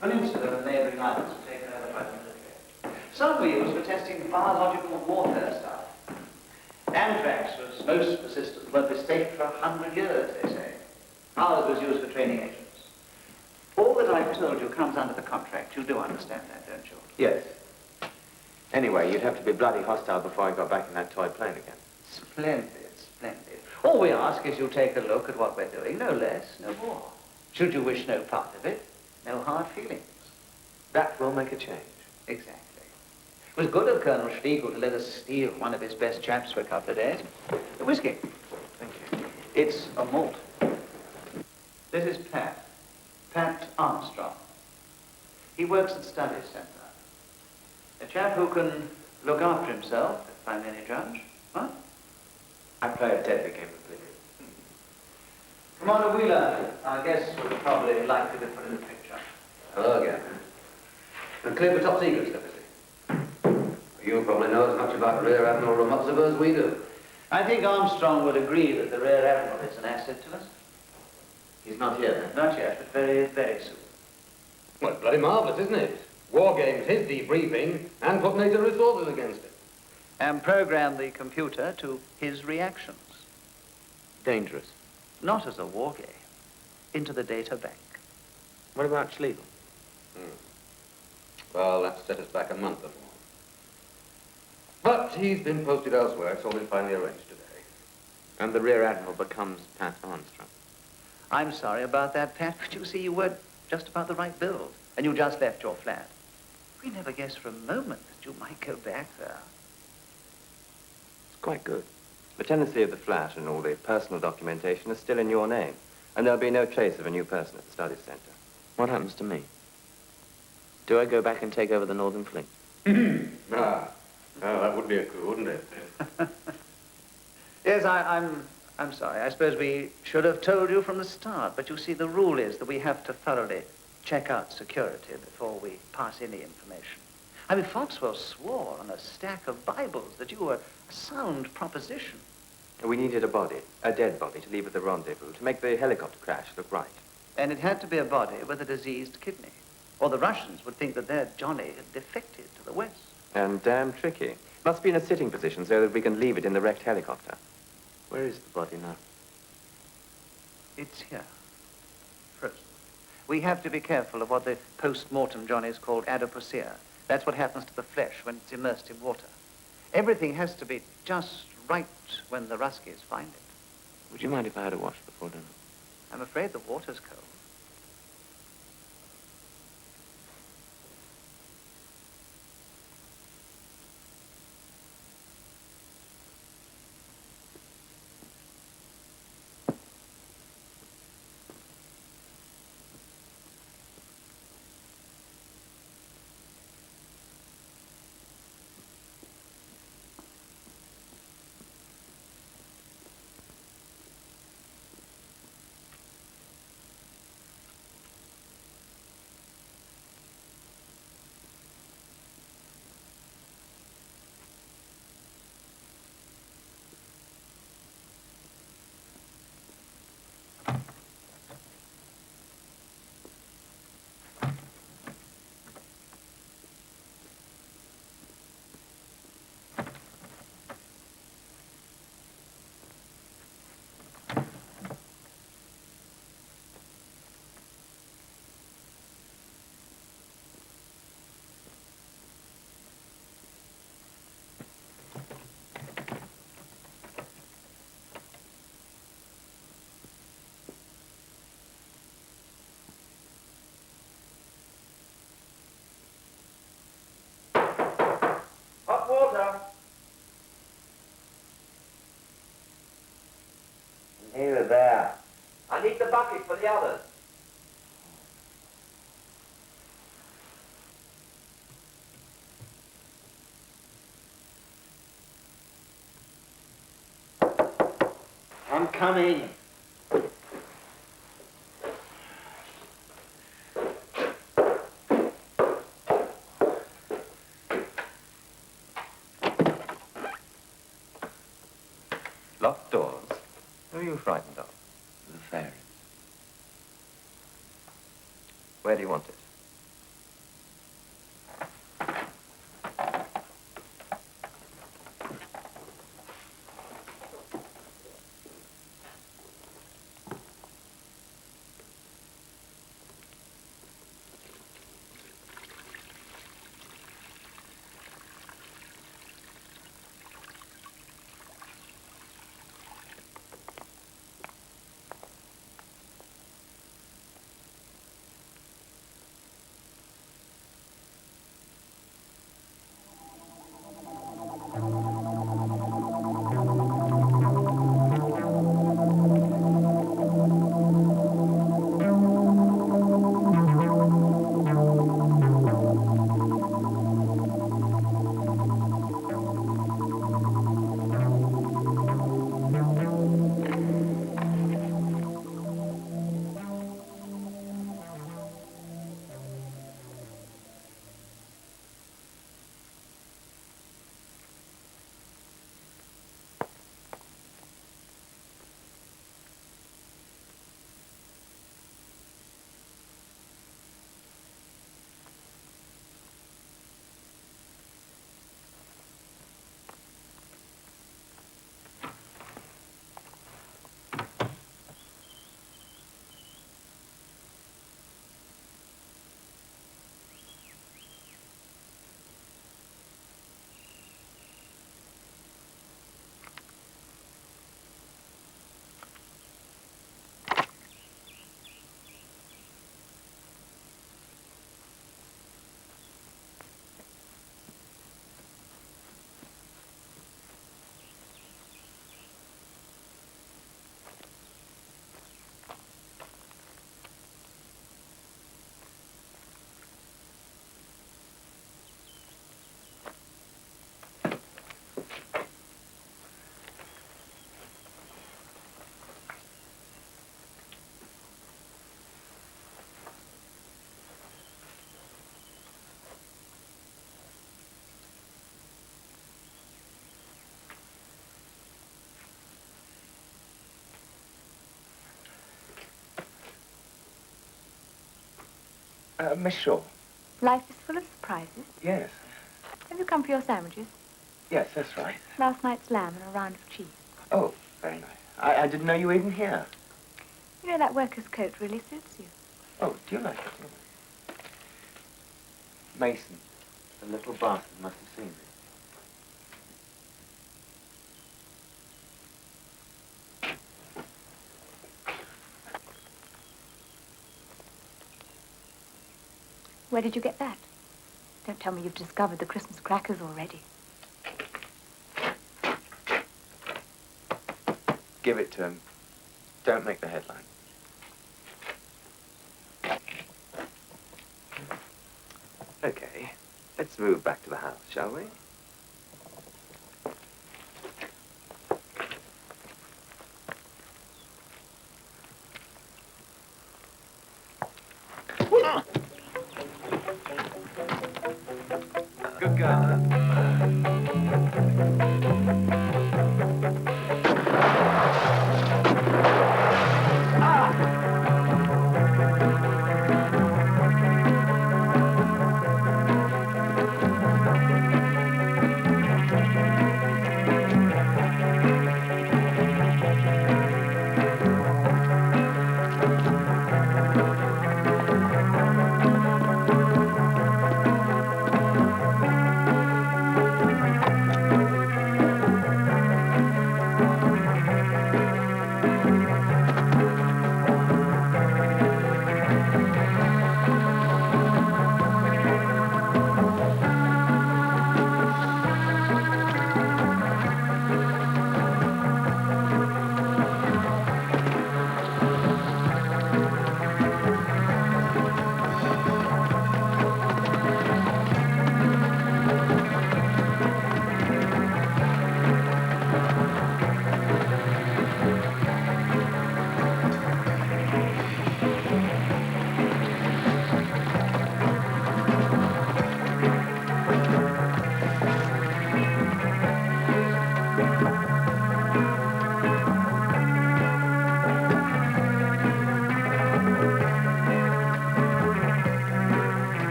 Peninsula and neighbouring islands were taken over by the military. Some wheels were testing biological warfare stuff. Anthrax was most persistent, but was staked for 100 years, they say. Ours was used for training agents. All that I've told you comes under the contract. You do understand that, don't you? Yes. Anyway, you'd have to be bloody hostile before I got back in that toy plane again. Splendid, splendid. All we ask is you take a look at what we're doing, no less, no more. Should you wish no part of it, no hard feelings. That will make a change. Exactly. It was good of Colonel Schlegel to let us steal one of his best chaps for a couple of days. The whiskey. Thank you. It's a malt. This is Pat Armstrong. He works at Studies Centre. A chap who can look after himself, if I'm any judge. What? I play a deadly game of billiards. Commander Wheeler, our guest would probably like to be put in the picture. Hello again. And clear for top secret stuff, is it? You probably know as much about Rear Admiral Ramotsova as we do. I think Armstrong would agree that the Rear Admiral is an asset to us. He's not here, then? Not yet, but very, very soon. Well, it's bloody marvellous, isn't it? War games, his debriefing, and put NATO resources against it. And program the computer to his reactions. Dangerous. Not as a war game. Into the data bank. What about Schlegel? Well, that set us back a month or more. But he's been posted elsewhere. It's all been finally arranged today. And the Rear Admiral becomes Pat Armstrong. I'm sorry about that, Pat, but you see, you weren't just about the right build. And you just left your flat. We never guessed for a moment that you might go back there. It's quite good. The tenancy of the flat and all the personal documentation is still in your name, and there'll be no trace of a new person at the Studies Centre. What happens to me? Do I go back and take over the Northern Fleet? Ah, well, that would be a coup, wouldn't it? Yes, I'm sorry. I suppose we should have told you from the start, but you see, the rule is that we have to thoroughly check out security before we pass any information. I mean, Foxwell swore on a stack of Bibles that you were a sound proposition. We needed a body, a dead body, to leave at the rendezvous, to make the helicopter crash look right. And it had to be a body with a diseased kidney, or the Russians would think that their Johnny had defected to the West. And damn tricky. Must be in a sitting position so that we can leave it in the wrecked helicopter. Where is the body now? It's here, frozen. We have to be careful of what the post-mortem Johnnies called adipocere. That's what happens to the flesh when it's immersed in water. Everything has to be just right when the Ruskies find it. Would you mind if I had a wash before dinner? I'm afraid the water's cold. Hot water. Neither there. I need the bucket for the others. I'm coming. Locked doors? Who are you frightened of? The fairies. Where do you want it? Miss Shaw. Life is full of surprises. Yes. Have you come for your sandwiches? Yes, that's right. Last night's lamb and a round of cheese. Oh, very nice. I didn't know you were even here. You know, that worker's coat really suits you. Oh, do you like it? Mason, the little bastard, must have seen me. Where did you get that? Don't tell me you've discovered the Christmas crackers already. Give it to him. Don't make the headline. Okay, let's move back to the house, shall we? Good girl.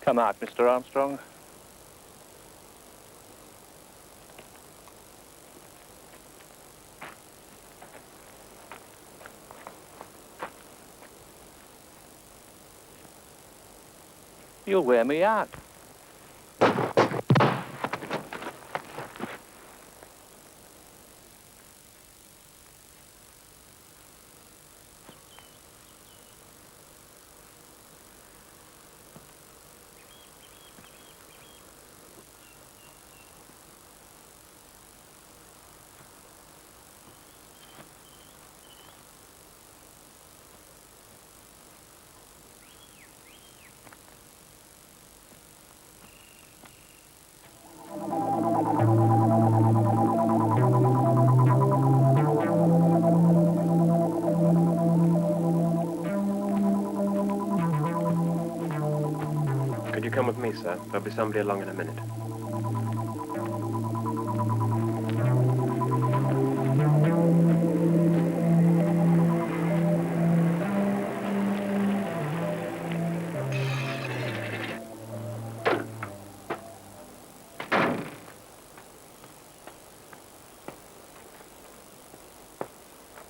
Come out, Mr. Armstrong. You'll wear me out. Could you come with me, sir? There'll be somebody along in a minute.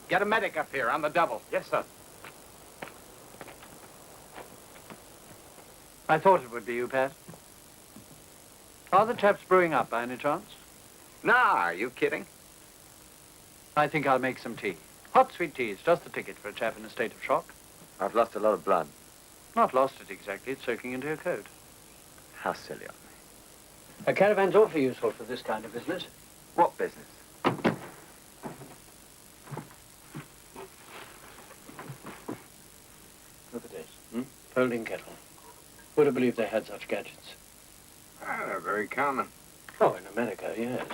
Get a medic up here on the double. Yes, sir. I thought it would be you, Pat. Are the chaps brewing up by any chance? Nah, are you kidding? I think I'll make some tea. Hot sweet tea is just the ticket for a chap in a state of shock. I've lost a lot of blood. Not lost it exactly, it's soaking into your coat. How silly of me. A caravan's awfully useful for this kind of business. What business? Look at this. Folding kettle. Would have believed they had such gadgets. Ah, they're very common. Oh, in America, yes.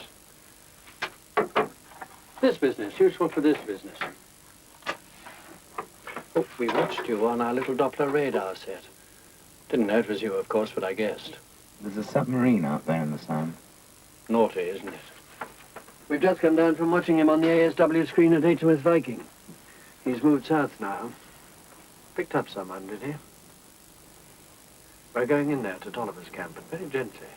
This business, useful for this business. Oh, we watched you on our little Doppler radar set. Didn't know it was you, of course, but I guessed. There's a submarine out there in the sun. Naughty, isn't it? We've just come down from watching him on the ASW screen at HMS Viking. He's moved south now. Picked up someone, did he? We're going in there to Tolliver's camp, but very gently.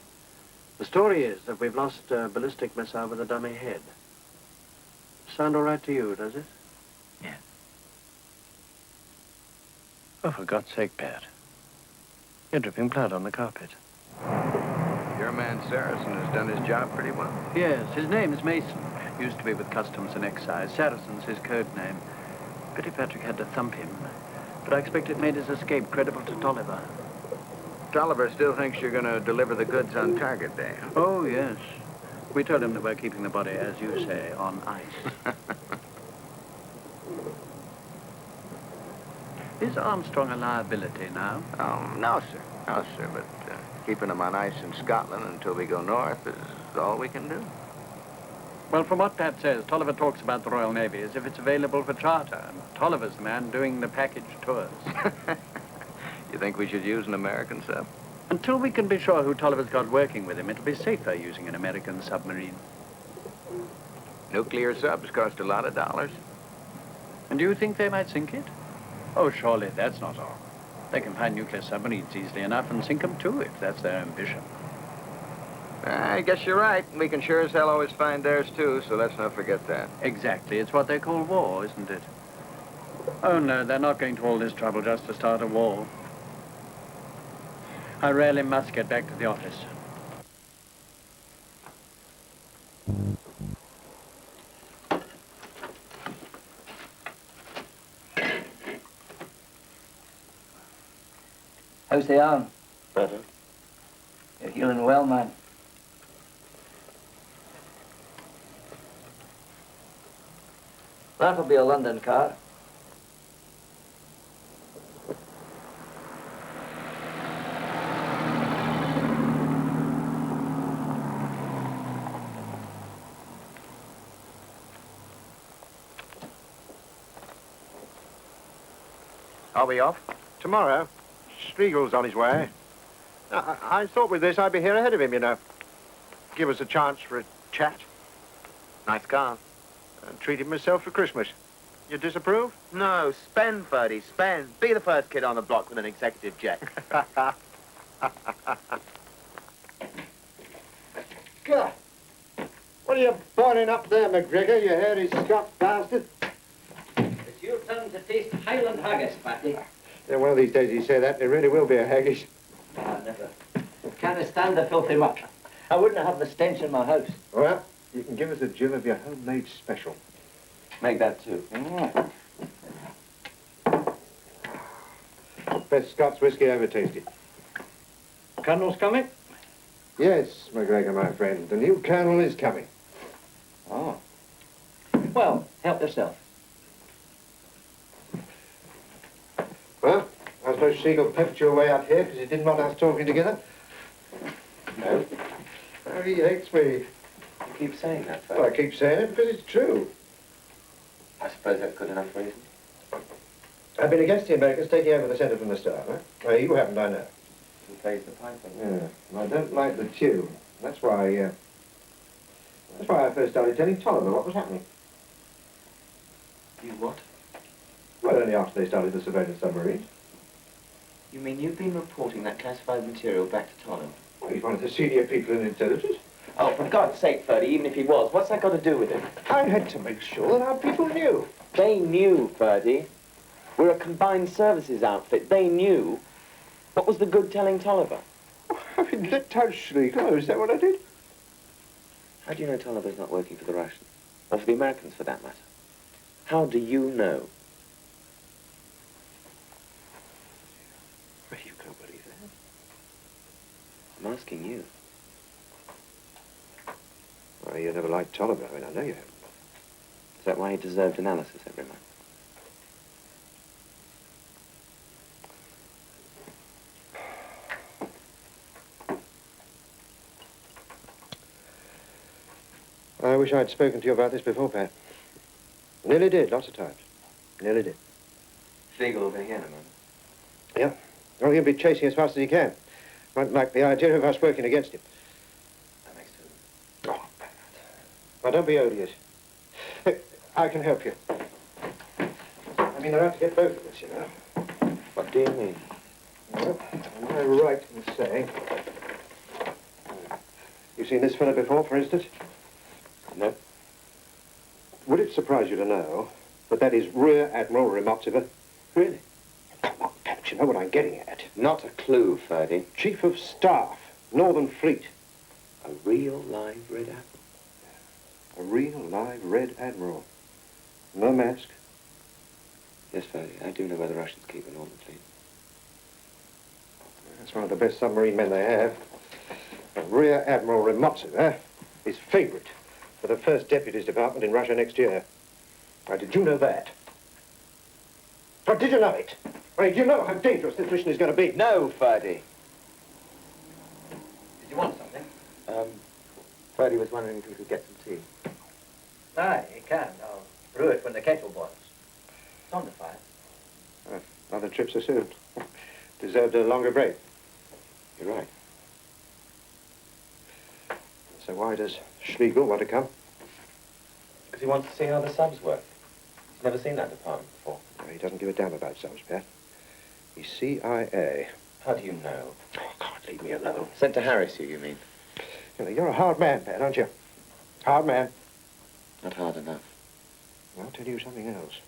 The story is that we've lost a ballistic missile with a dummy head. Sound all right to you, does it? Yeah. Oh, for God's sake, Pat. You're dripping blood on the carpet. Your man Saracen has done his job pretty well. Yes, his name is Mason. Used to be with Customs and Excise. Saracen's his code name. Pity Patrick had to thump him. But I expect it made his escape credible to Tolliver. Tolliver still thinks you're going to deliver the goods on target day, huh? Oh, yes. We told him that we're keeping the body, as you say, on ice. Is Armstrong a liability now? Oh, no, sir. No, sir, but keeping him on ice in Scotland until we go north is all we can do. Well, from what Pat says, Tolliver talks about the Royal Navy as if it's available for charter, and Tolliver's the man doing the package tours. You think we should use an American sub? Until we can be sure who Tolliver's got working with him, it'll be safer using an American submarine. Nuclear subs cost a lot of dollars. And do you think they might sink it? Oh, surely that's not all. They can find nuclear submarines easily enough and sink them too, if that's their ambition. I guess you're right. We can sure as hell always find theirs too, so let's not forget that. Exactly. It's what they call war, isn't it? Oh, no, they're not going to all this trouble just to start a war. I really must get back to the office. How's the arm? Better. You're healing well, man. That'll be a London car. Are we off? Tomorrow. Striegel's on his way. I thought with this I'd be here ahead of him, you know. Give us a chance for a chat. Nice car. And treated myself for Christmas. You disapprove? No, spend, Ferdy, spend. Be the first kid on the block with an executive jet. God. What are you boiling up there, McGregor, you hairy Scot bastard? It's your turn to taste Highland haggis, Patty. Yeah, one of these days you say that, there really will be a haggis. Ah, never. Can't stand the filthy muck. I wouldn't have the stench in my house. Well, you can give us a gill of your homemade special. Make that too. Best Scots whiskey ever tasted. Colonel's coming? Yes, McGregor, my friend. The new colonel is coming. Oh. Well, help yourself. Well, I suppose Siegel pepped your way out here because he didn't want us talking together. No. Oh, he hates me. You keep saying that, Ferdy. Well, I keep saying it because it's true. I suppose that's good enough reason. I've been against the Americans taking over the centre from the start, huh? Well, you haven't, I know. Who plays the piping? Yeah, and I don't like the tune. That's why I first started telling Tolliver what was happening. You what? Well, only after they started the surveillance submarines. You mean you've been reporting that classified material back to Tolliver? Well, he's one of the senior people in intelligence. Oh, for God's sake, Ferdy, even if he was, what's that got to do with it? I had to make sure that our people knew. They knew, Ferdy. We're a combined services outfit. They knew. What was the good telling Tolliver? I mean, let out Schlegel, is that what I did? How do you know Tolliver's not working for the Russians? Or for the Americans, for that matter? How do you know? Well, you can't believe that. I'm asking you. Well, you never liked Tolliver. I mean, I know you haven't. Is that why he deserved analysis every month? I wish I'd spoken to you about this before, Pat. Nearly did, lots of times. Nearly did. Schlegel will be here in a moment. Yeah. Well, he'll be chasing as fast as he can. Won't like the idea of us working against him. That makes two. Oh, Pat. Well, don't be odious. I can help you. I mean, they're out to get both of us, you know. What do you mean? Well, am I right in saying... You've seen this fellow before, for instance? No. Would it surprise you to know that that is Rear Admiral Remotziver? Really? Come on, Pat, you know what I'm getting at. Not a clue, Ferdy. Chief of Staff, Northern Fleet. A real live Red Admiral. A real live Red Admiral. No mask. Yes, Ferdy, I do know where the Russians keep a Northern Fleet. That's one of the best submarine men they have. Rear Admiral Remotziver is favourite for the first Deputies Department in Russia next year. Now, did you know that? Or did you know it? I mean, do you know how dangerous this mission is going to be? No, Ferdy. Did you want something? Ferdy was wondering if he could get some tea. Aye, you can. I'll brew it when the kettle boils. It's on the fire. Another trip so soon. Deserved a longer break. You're right. So why does Schlegel want to come? Because he wants to see how the subs work. He's never seen that department before. No, he doesn't give a damn about subs, Pat. He's CIA. How do you know? Oh, God, leave me alone. Sent to harass you, you mean? You know, you're a hard man, Pat, aren't you? Hard man. Not hard enough. I'll tell you something else.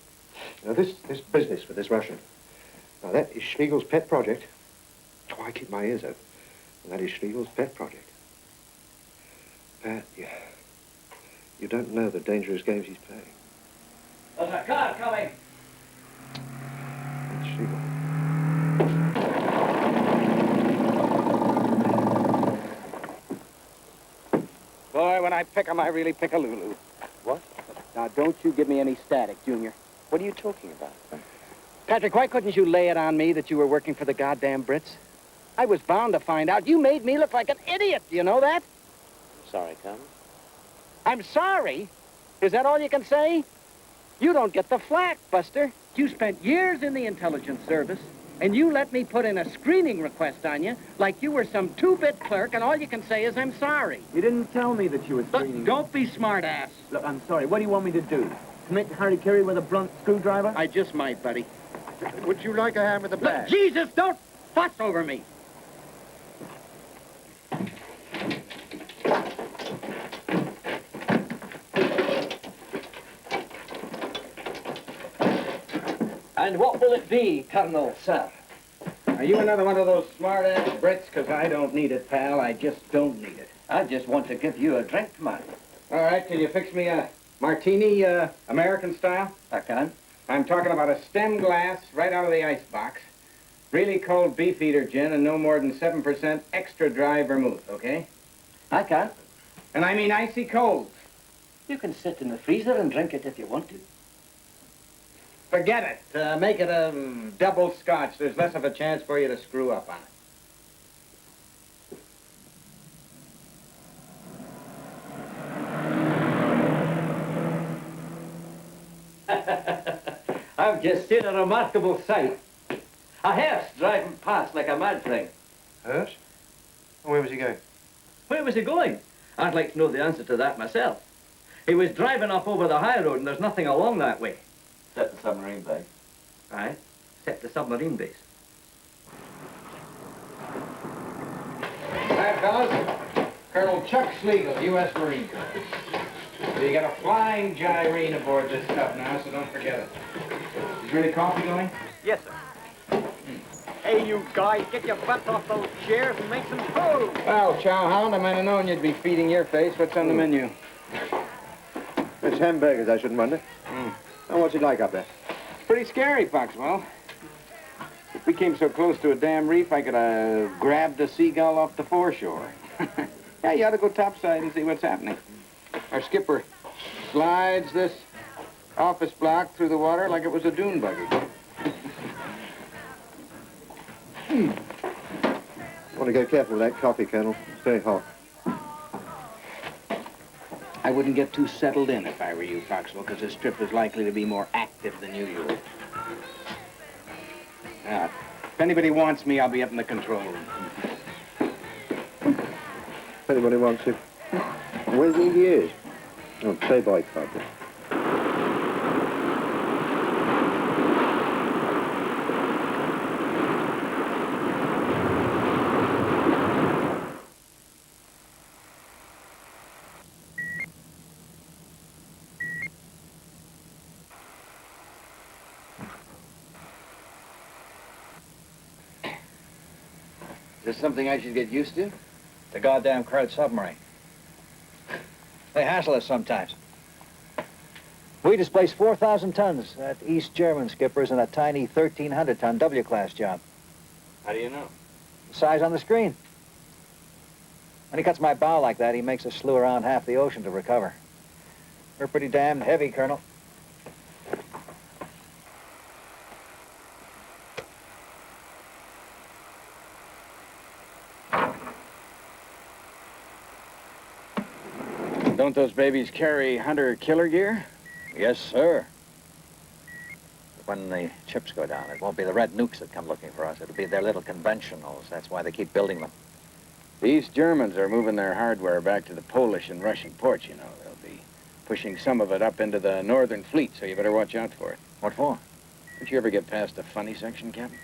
You know, this business with this Russian, now that is Schlegel's pet project. Oh, I keep my ears open. And that is Schlegel's pet project. Pat, you don't know the dangerous games he's playing. There's a car coming. It's Schlegel. Boy, when I pick 'em, I really pick a Lulu. What? Now, don't you give me any static, Junior. What are you talking about? Patrick, why couldn't you lay it on me that you were working for the goddamn Brits? I was bound to find out. You made me look like an idiot. Do you know that? Sorry, Tom. I'm sorry? Is that all you can say? You don't get the flack, Buster. You spent years in the intelligence service, and you let me put in a screening request on you like you were some two-bit clerk, and all you can say is I'm sorry. You didn't tell me that you were screening. Look, don't be smart-ass. Look, I'm sorry. What do you want me to do? Commit harry-carry with a blunt screwdriver? I just might, buddy. Would you like a hand with the Look, bag? Jesus, don't fuss over me. And what will it be, Colonel, sir? Are you another one of those smart-ass Brits? Because I don't need it, pal. I just don't need it. I just want to give you a drink, man. All right, can you fix me a martini, American style? I can. I'm talking about a stem glass right out of the icebox. Really cold beefeater gin and no more than 7% extra dry vermouth, okay? I can. And I mean icy cold. You can sit in the freezer and drink it if you want to. Forget it. Make it a double scotch. There's less of a chance for you to screw up on it. I've just seen a remarkable sight. A hearse driving past like a mad thing. Hearse? Where was he going? Where was he going? I'd like to know the answer to that myself. He was driving up over the high road and there's nothing along that way. Except the submarine base. Aye, except the submarine base. Hi, fellas. Colonel Chuck Schlegel, U.S. Marine Corps. So you got a flying gyrene aboard this stuff now, so don't forget it. Is there any coffee going? Yes, sir. Hey, you guys, get your butts off those chairs and make some food. Well, Chowhound, I might have known you'd be feeding your face. What's on the menu? It's hamburgers, I shouldn't wonder. And what's it like up there? It's pretty scary, Foxwell. If we came so close to a damn reef, I could have grabbed a seagull off the foreshore. Yeah, you ought to go topside and see what's happening. Our skipper slides this office block through the water like it was a dune buggy. Want to go careful with that coffee, Colonel. It's very hot. I wouldn't get too settled in if I were you, Foxwell, because this trip is likely to be more active than usual. Now, if anybody wants me, I'll be up in the control room. If anybody wants you. Where do you think he is? Oh, Playboy Club. Is this something I should get used to? The goddamn crowd submarine. They hassle us sometimes. We displaced 4,000 tons. That East German skipper's in a tiny 1,300-ton W-class job. How do you know? The size on the screen. When he cuts my bow like that, he makes us slew around half the ocean to recover. We're pretty damn heavy, Colonel. Don't those babies carry hunter-killer gear? Yes, sir. When the chips go down, it won't be the red nukes that come looking for us. It'll be their little conventionals. That's why they keep building them. The East Germans are moving their hardware back to the Polish and Russian ports, you know. They'll be pushing some of it up into the Northern Fleet, so you better watch out for it. What for? Don't you ever get past the funny section, Captain?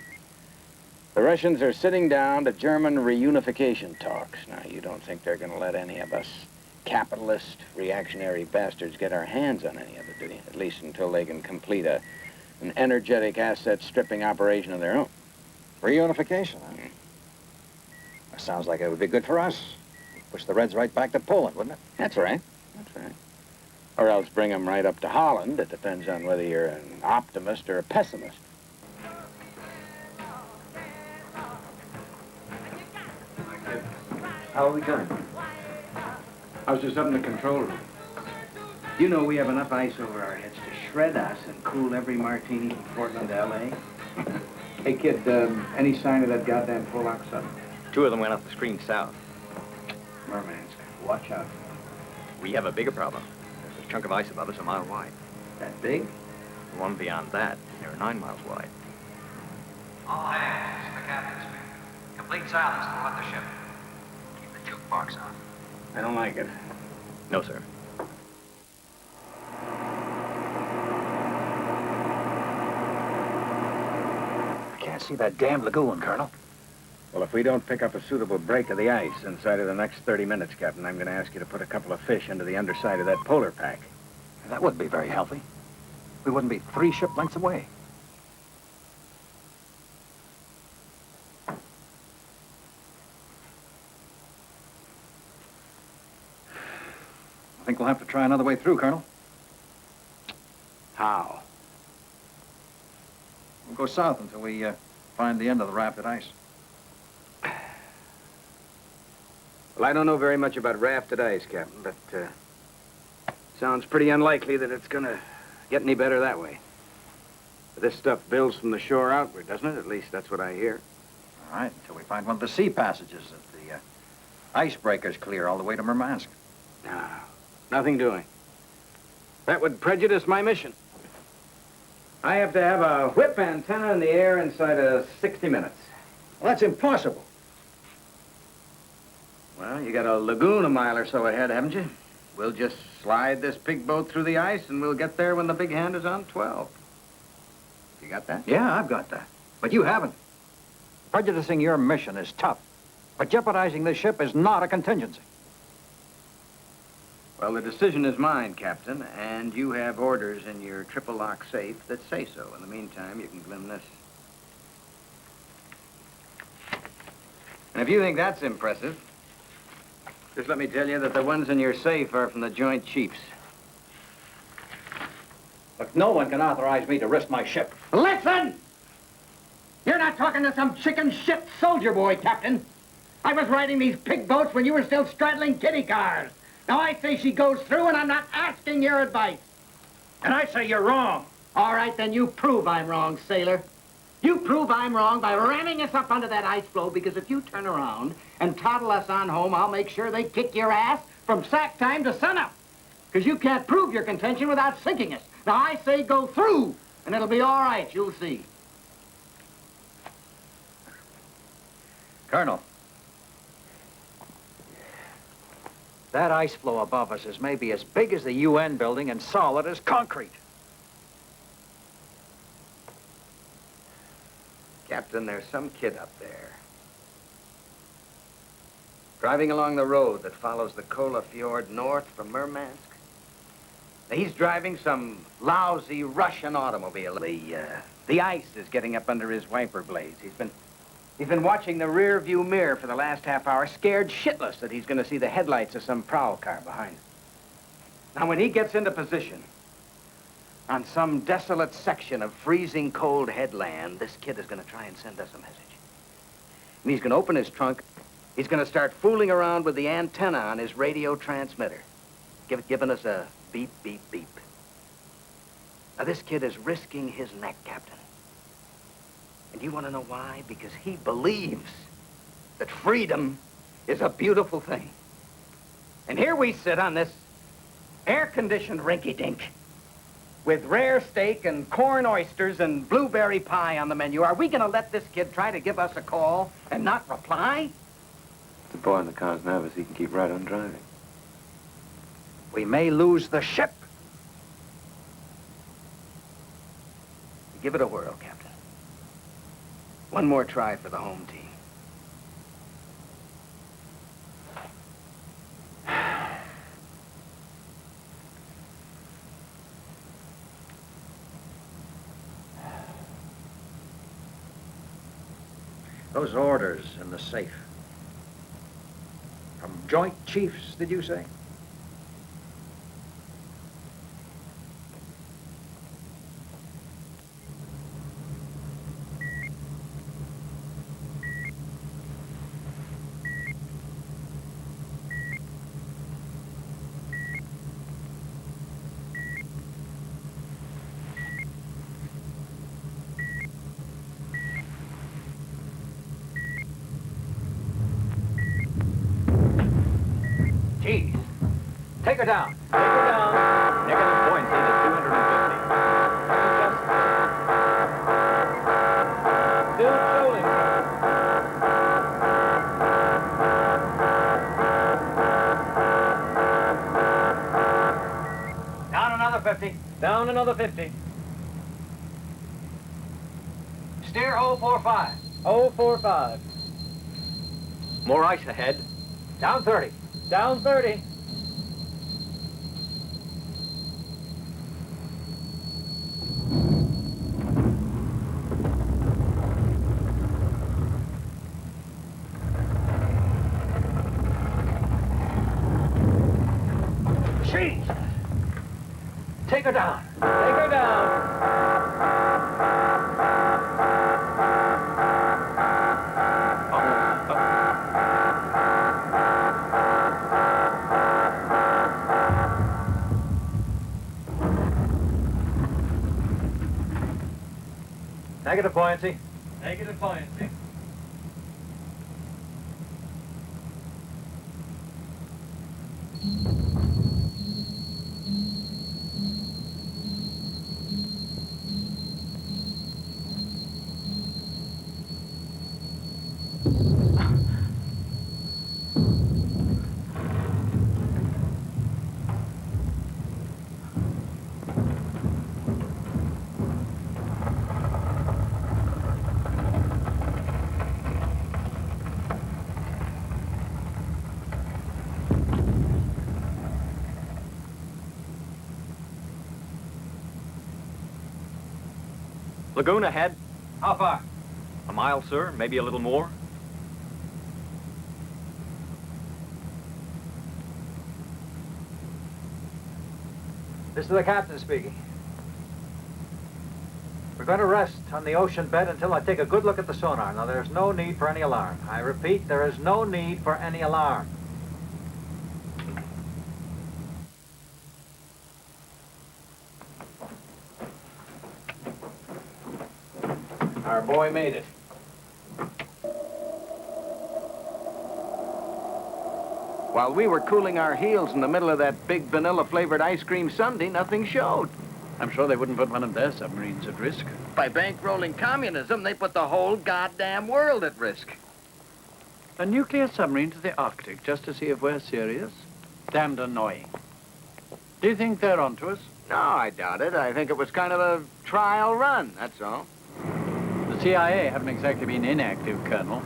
The Russians are sitting down to German reunification talks. Now, you don't think they're going to let any of us capitalist, reactionary bastards get our hands on any of it, do you? At least until they can complete an energetic asset-stripping operation of their own. Reunification, huh? That sounds like it would be good for us. Push the Reds right back to Poland, wouldn't it? That's right. That's right. Or else bring them right up to Holland. It depends on whether you're an optimist or a pessimist. How are we doing? I was just up in the control room. You know we have enough ice over our heads to shred us and cool every martini from Portland to L.A. Hey, kid, any sign of that goddamn Polak sub? 2 of them went off the screen south. Murmansk, watch out. We have a bigger problem. There's a chunk of ice above us a mile wide. That big? The one beyond that, they're 9 miles wide. All hands, this is the captain speaking. Complete silence throughout the ship. Keep the jukebox on. I don't like it. No, sir. I can't see that damn lagoon, Colonel. Well, if we don't pick up a suitable break of the ice inside of the next 30 minutes, Captain, I'm going to ask you to put a couple of fish into the underside of that polar pack. That wouldn't be very healthy. We wouldn't be 3 ship lengths away. I think we'll have to try another way through, Colonel. How? We'll go south until we find the end of the rafted ice. Well, I don't know very much about rafted ice, Captain, but sounds pretty unlikely that it's going to get any better that way. This stuff builds from the shore outward, doesn't it? At least that's what I hear. All right, until we find one of the sea passages that the icebreakers clear all the way to Murmansk. No, nothing doing. That would prejudice my mission. I have to have a whip antenna in the air inside of 60 minutes. Well, that's impossible. Well, you got a lagoon a mile or so ahead, haven't you? We'll just slide this pig boat through the ice, and we'll get there when the big hand is on 12. You got that? Yeah, I've got that. But you haven't. Prejudicing your mission is tough. But jeopardizing this ship is not a contingency. Well, the decision is mine, Captain, and you have orders in your triple lock safe that say so. In the meantime, you can glim this. If you think that's impressive, just let me tell you that the ones in your safe are from the Joint Chiefs. Look, no one can authorize me to risk my ship. Listen! You're not talking to some chicken shit soldier boy, Captain. I was riding these pig boats when you were still straddling kiddie cars. Now I say she goes through, and I'm not asking your advice. And I say you're wrong. All right, then you prove I'm wrong, sailor. You prove I'm wrong by ramming us up under that ice floe, because if you turn around and toddle us on home, I'll make sure they kick your ass from sack time to sunup. Because you can't prove your contention without sinking us. Now I say go through, and it'll be all right, you'll see. Colonel, that ice floe above us is maybe as big as the UN building and solid as concrete. Captain, there's some kid up there. Driving along the road that follows the Kola Fjord north from Murmansk. He's driving some lousy Russian automobile. The ice is getting up under his wiper blades. He's been watching the rear view mirror for the last half hour, scared shitless that he's going to see the headlights of some prowl car behind him. Now, when he gets into position on some desolate section of freezing cold headland, this kid is going to try and send us a message. And he's going to open his trunk. He's going to start fooling around with the antenna on his radio transmitter, giving us a beep, beep, beep. Now, this kid is risking his neck, Captain. And you want to know why? Because he believes that freedom is a beautiful thing. And here we sit on this air-conditioned rinky-dink with rare steak and corn oysters and blueberry pie on the menu. Are we going to let this kid try to give us a call and not reply? The boy in the car's nervous. He can keep right on driving. We may lose the ship. Give it a whirl, Captain. One more try for the home team. Those orders in the safe. From Joint Chiefs, did you say? Jeez. Take her down. Take her down. Negative point at 250. Still trolling. Down another 50. Down another 50. Steer 045. 045. More ice ahead. Down 30. Down 30. Jeez! Take her down. Take her down. Negative buoyancy. Negative buoyancy. Lagoon ahead. How far? A mile, sir. Maybe a little more. This is the captain speaking. We're going to rest on the ocean bed until I take a good look at the sonar. Now, there's no need for any alarm. I repeat, there is no need for any alarm. Our boy made it. While we were cooling our heels in the middle of that big vanilla-flavored ice cream sundae, nothing showed. I'm sure they wouldn't put one of their submarines at risk. By bankrolling communism, they put the whole goddamn world at risk. A nuclear submarine to the Arctic just to see if we're serious? Damned annoying. Do you think they're onto us? No, I doubt it. I think it was kind of a trial run, that's all. The CIA haven't exactly been inactive, Colonel.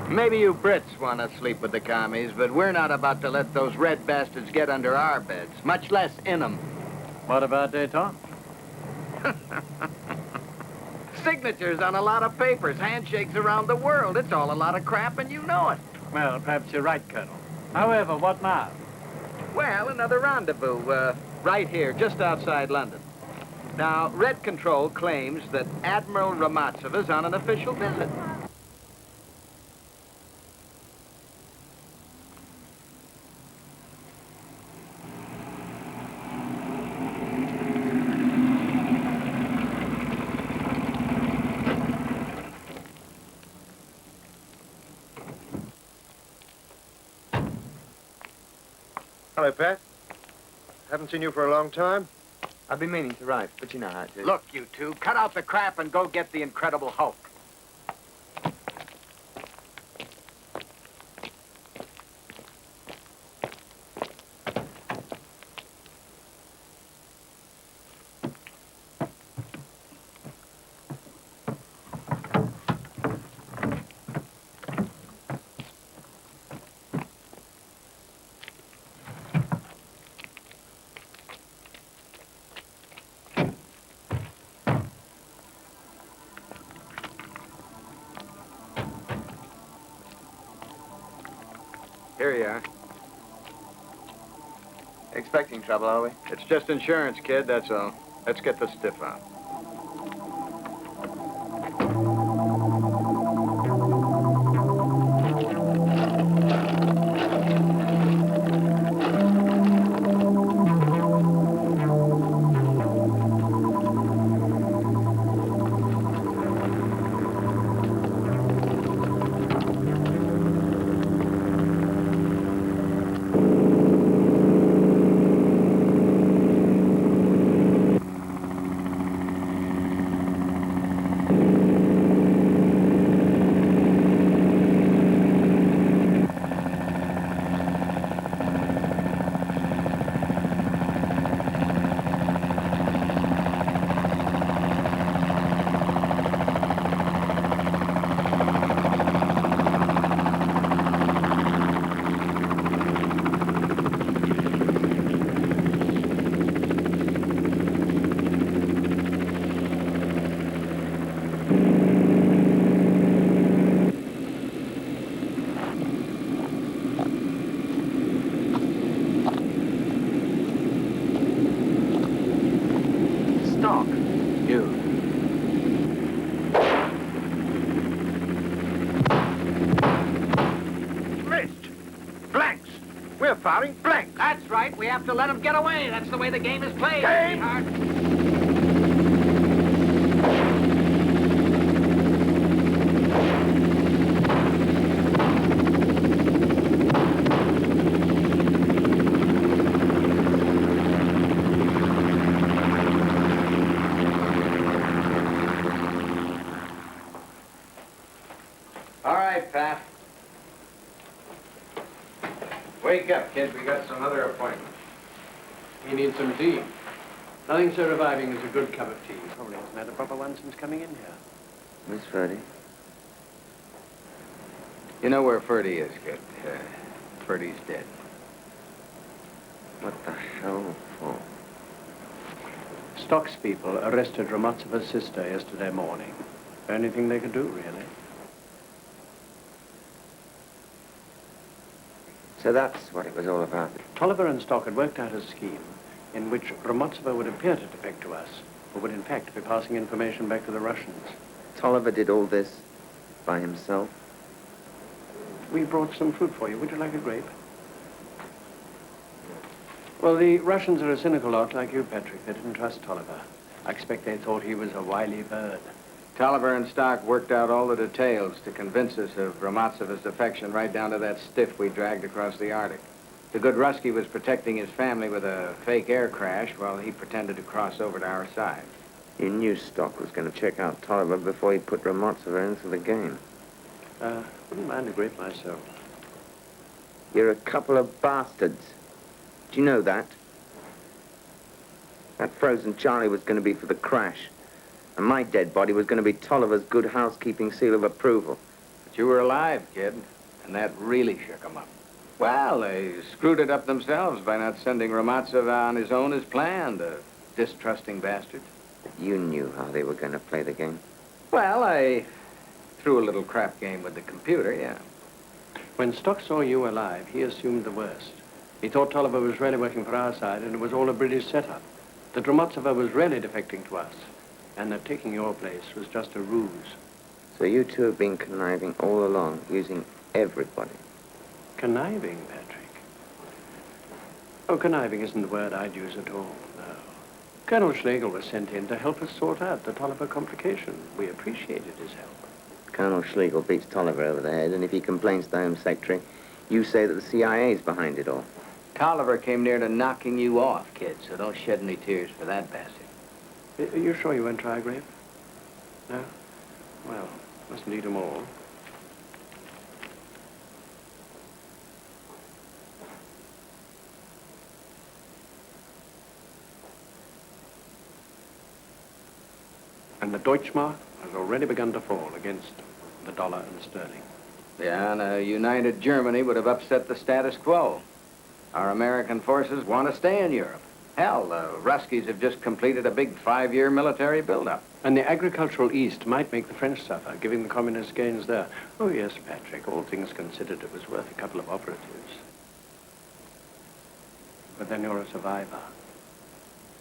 Maybe you Brits want to sleep with the commies, but we're not about to let those red bastards get under our beds, much less in them. What about Deighton? Signatures on a lot of papers, handshakes around the world. It's all a lot of crap, and you know it. Well, perhaps you're right, Colonel. However, what now? Well, another rendezvous, right here, just outside London. Now, Red Control claims that Admiral Ramatsova's on an official visit. Hello, Pat. Haven't seen you for a long time. I've been meaning to write, but you know how it is. Look, you two, cut out the crap and go get the Incredible Hulk. Here you are. Expecting trouble, are we? It's just insurance, kid, that's all. Let's get the stiff out. Firing blank. That's right. We have to let them get away. That's the way the game is played. Game? All right, Pat. Wake up, kid. We got some other appointments. We need some tea. Nothing so reviving as a good cup of tea. Probably hasn't had a proper one since coming in here. Miss Ferdy? You know where Ferdy is, kid. Ferdy's dead. What the hell for? Stocks people arrested Ramatsova's sister yesterday morning. Anything they could do, really. So that's what it was all about. Tolliver and Stock had worked out a scheme in which Romatsova would appear to defect to us, but would in fact be passing information back to the Russians. Tolliver did all this by himself? We brought some fruit for you. Would you like a grape? Well, the Russians are a cynical lot like you, Patrick. They didn't trust Tolliver. I expect they thought he was a wily bird. Tolliver and Stock worked out all the details to convince us of Romatsova's defection right down to that stiff we dragged across the Arctic. The good Rusky was protecting his family with a fake air crash while he pretended to cross over to our side. You knew Stock was going to check out Tolliver before he put Romatsova into the game. Wouldn't mind a grape myself. You're a couple of bastards. Do you know that? That frozen Charlie was going to be for the crash. And my dead body was going to be Tolliver's good housekeeping seal of approval. But you were alive, kid, and that really shook them up. Well, they screwed it up themselves by not sending Romatsova on his own as planned, the distrusting bastard. You knew how they were going to play the game. Well, I threw a little crap game with the computer, yeah. When Stock saw you alive, he assumed the worst. He thought Tolliver was really working for our side, and it was all a British setup. That Romatsova was really defecting to us, and that taking your place was just a ruse. So you two have been conniving all along, using everybody. Conniving, Patrick? Oh, conniving isn't the word I'd use at all, no. Colonel Schlegel was sent in to help us sort out the Tolliver complication. We appreciated his help. Colonel Schlegel beats Tolliver over the head, and if he complains to the Home Secretary, you say that the CIA's behind it all. Tolliver came near to knocking you off, kid, so don't shed any tears for that bastard. Are you sure you won't try a grape? No? Well, mustn't eat them all. And the Deutschmark has already begun to fall against the dollar and sterling. Yeah, and a united Germany would have upset the status quo. Our American forces want to stay in Europe. Hell, the Ruskies have just completed a big 5-year military buildup. And the agricultural East might make the French suffer, giving the communist gains there. Oh, yes, Patrick, all things considered, it was worth a couple of operatives. But then you're a survivor.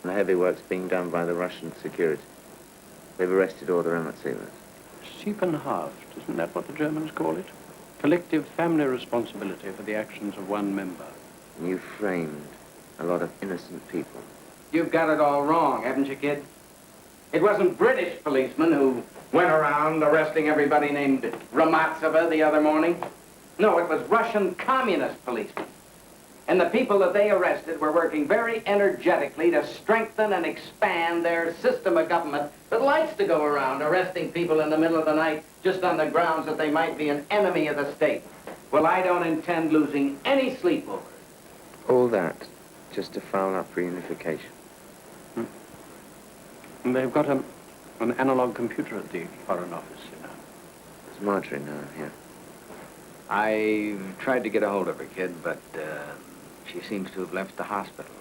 The heavy work's being done by the Russian security. They've arrested all the Romatsovas. Siebenhaft, isn't that what the Germans call it? Collective family responsibility for the actions of one member. You framed a lot of innocent people. You've got it all wrong, haven't you, kid? It wasn't British policemen who went around arresting everybody named Romatsova the other morning. No, it was Russian communist policemen. And the people that they arrested were working very energetically to strengthen and expand their system of government that likes to go around arresting people in the middle of the night just on the grounds that they might be an enemy of the state. Well, I don't intend losing any sleep over it. All that just to foul up reunification. And they've got an analog computer at the Foreign Office, you know. There's Marjorie now, here. I tried to get a hold of her, kid, but she seems to have left the hospital.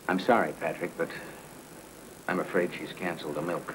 I'm sorry, Patrick, but I'm afraid she's canceled the milk.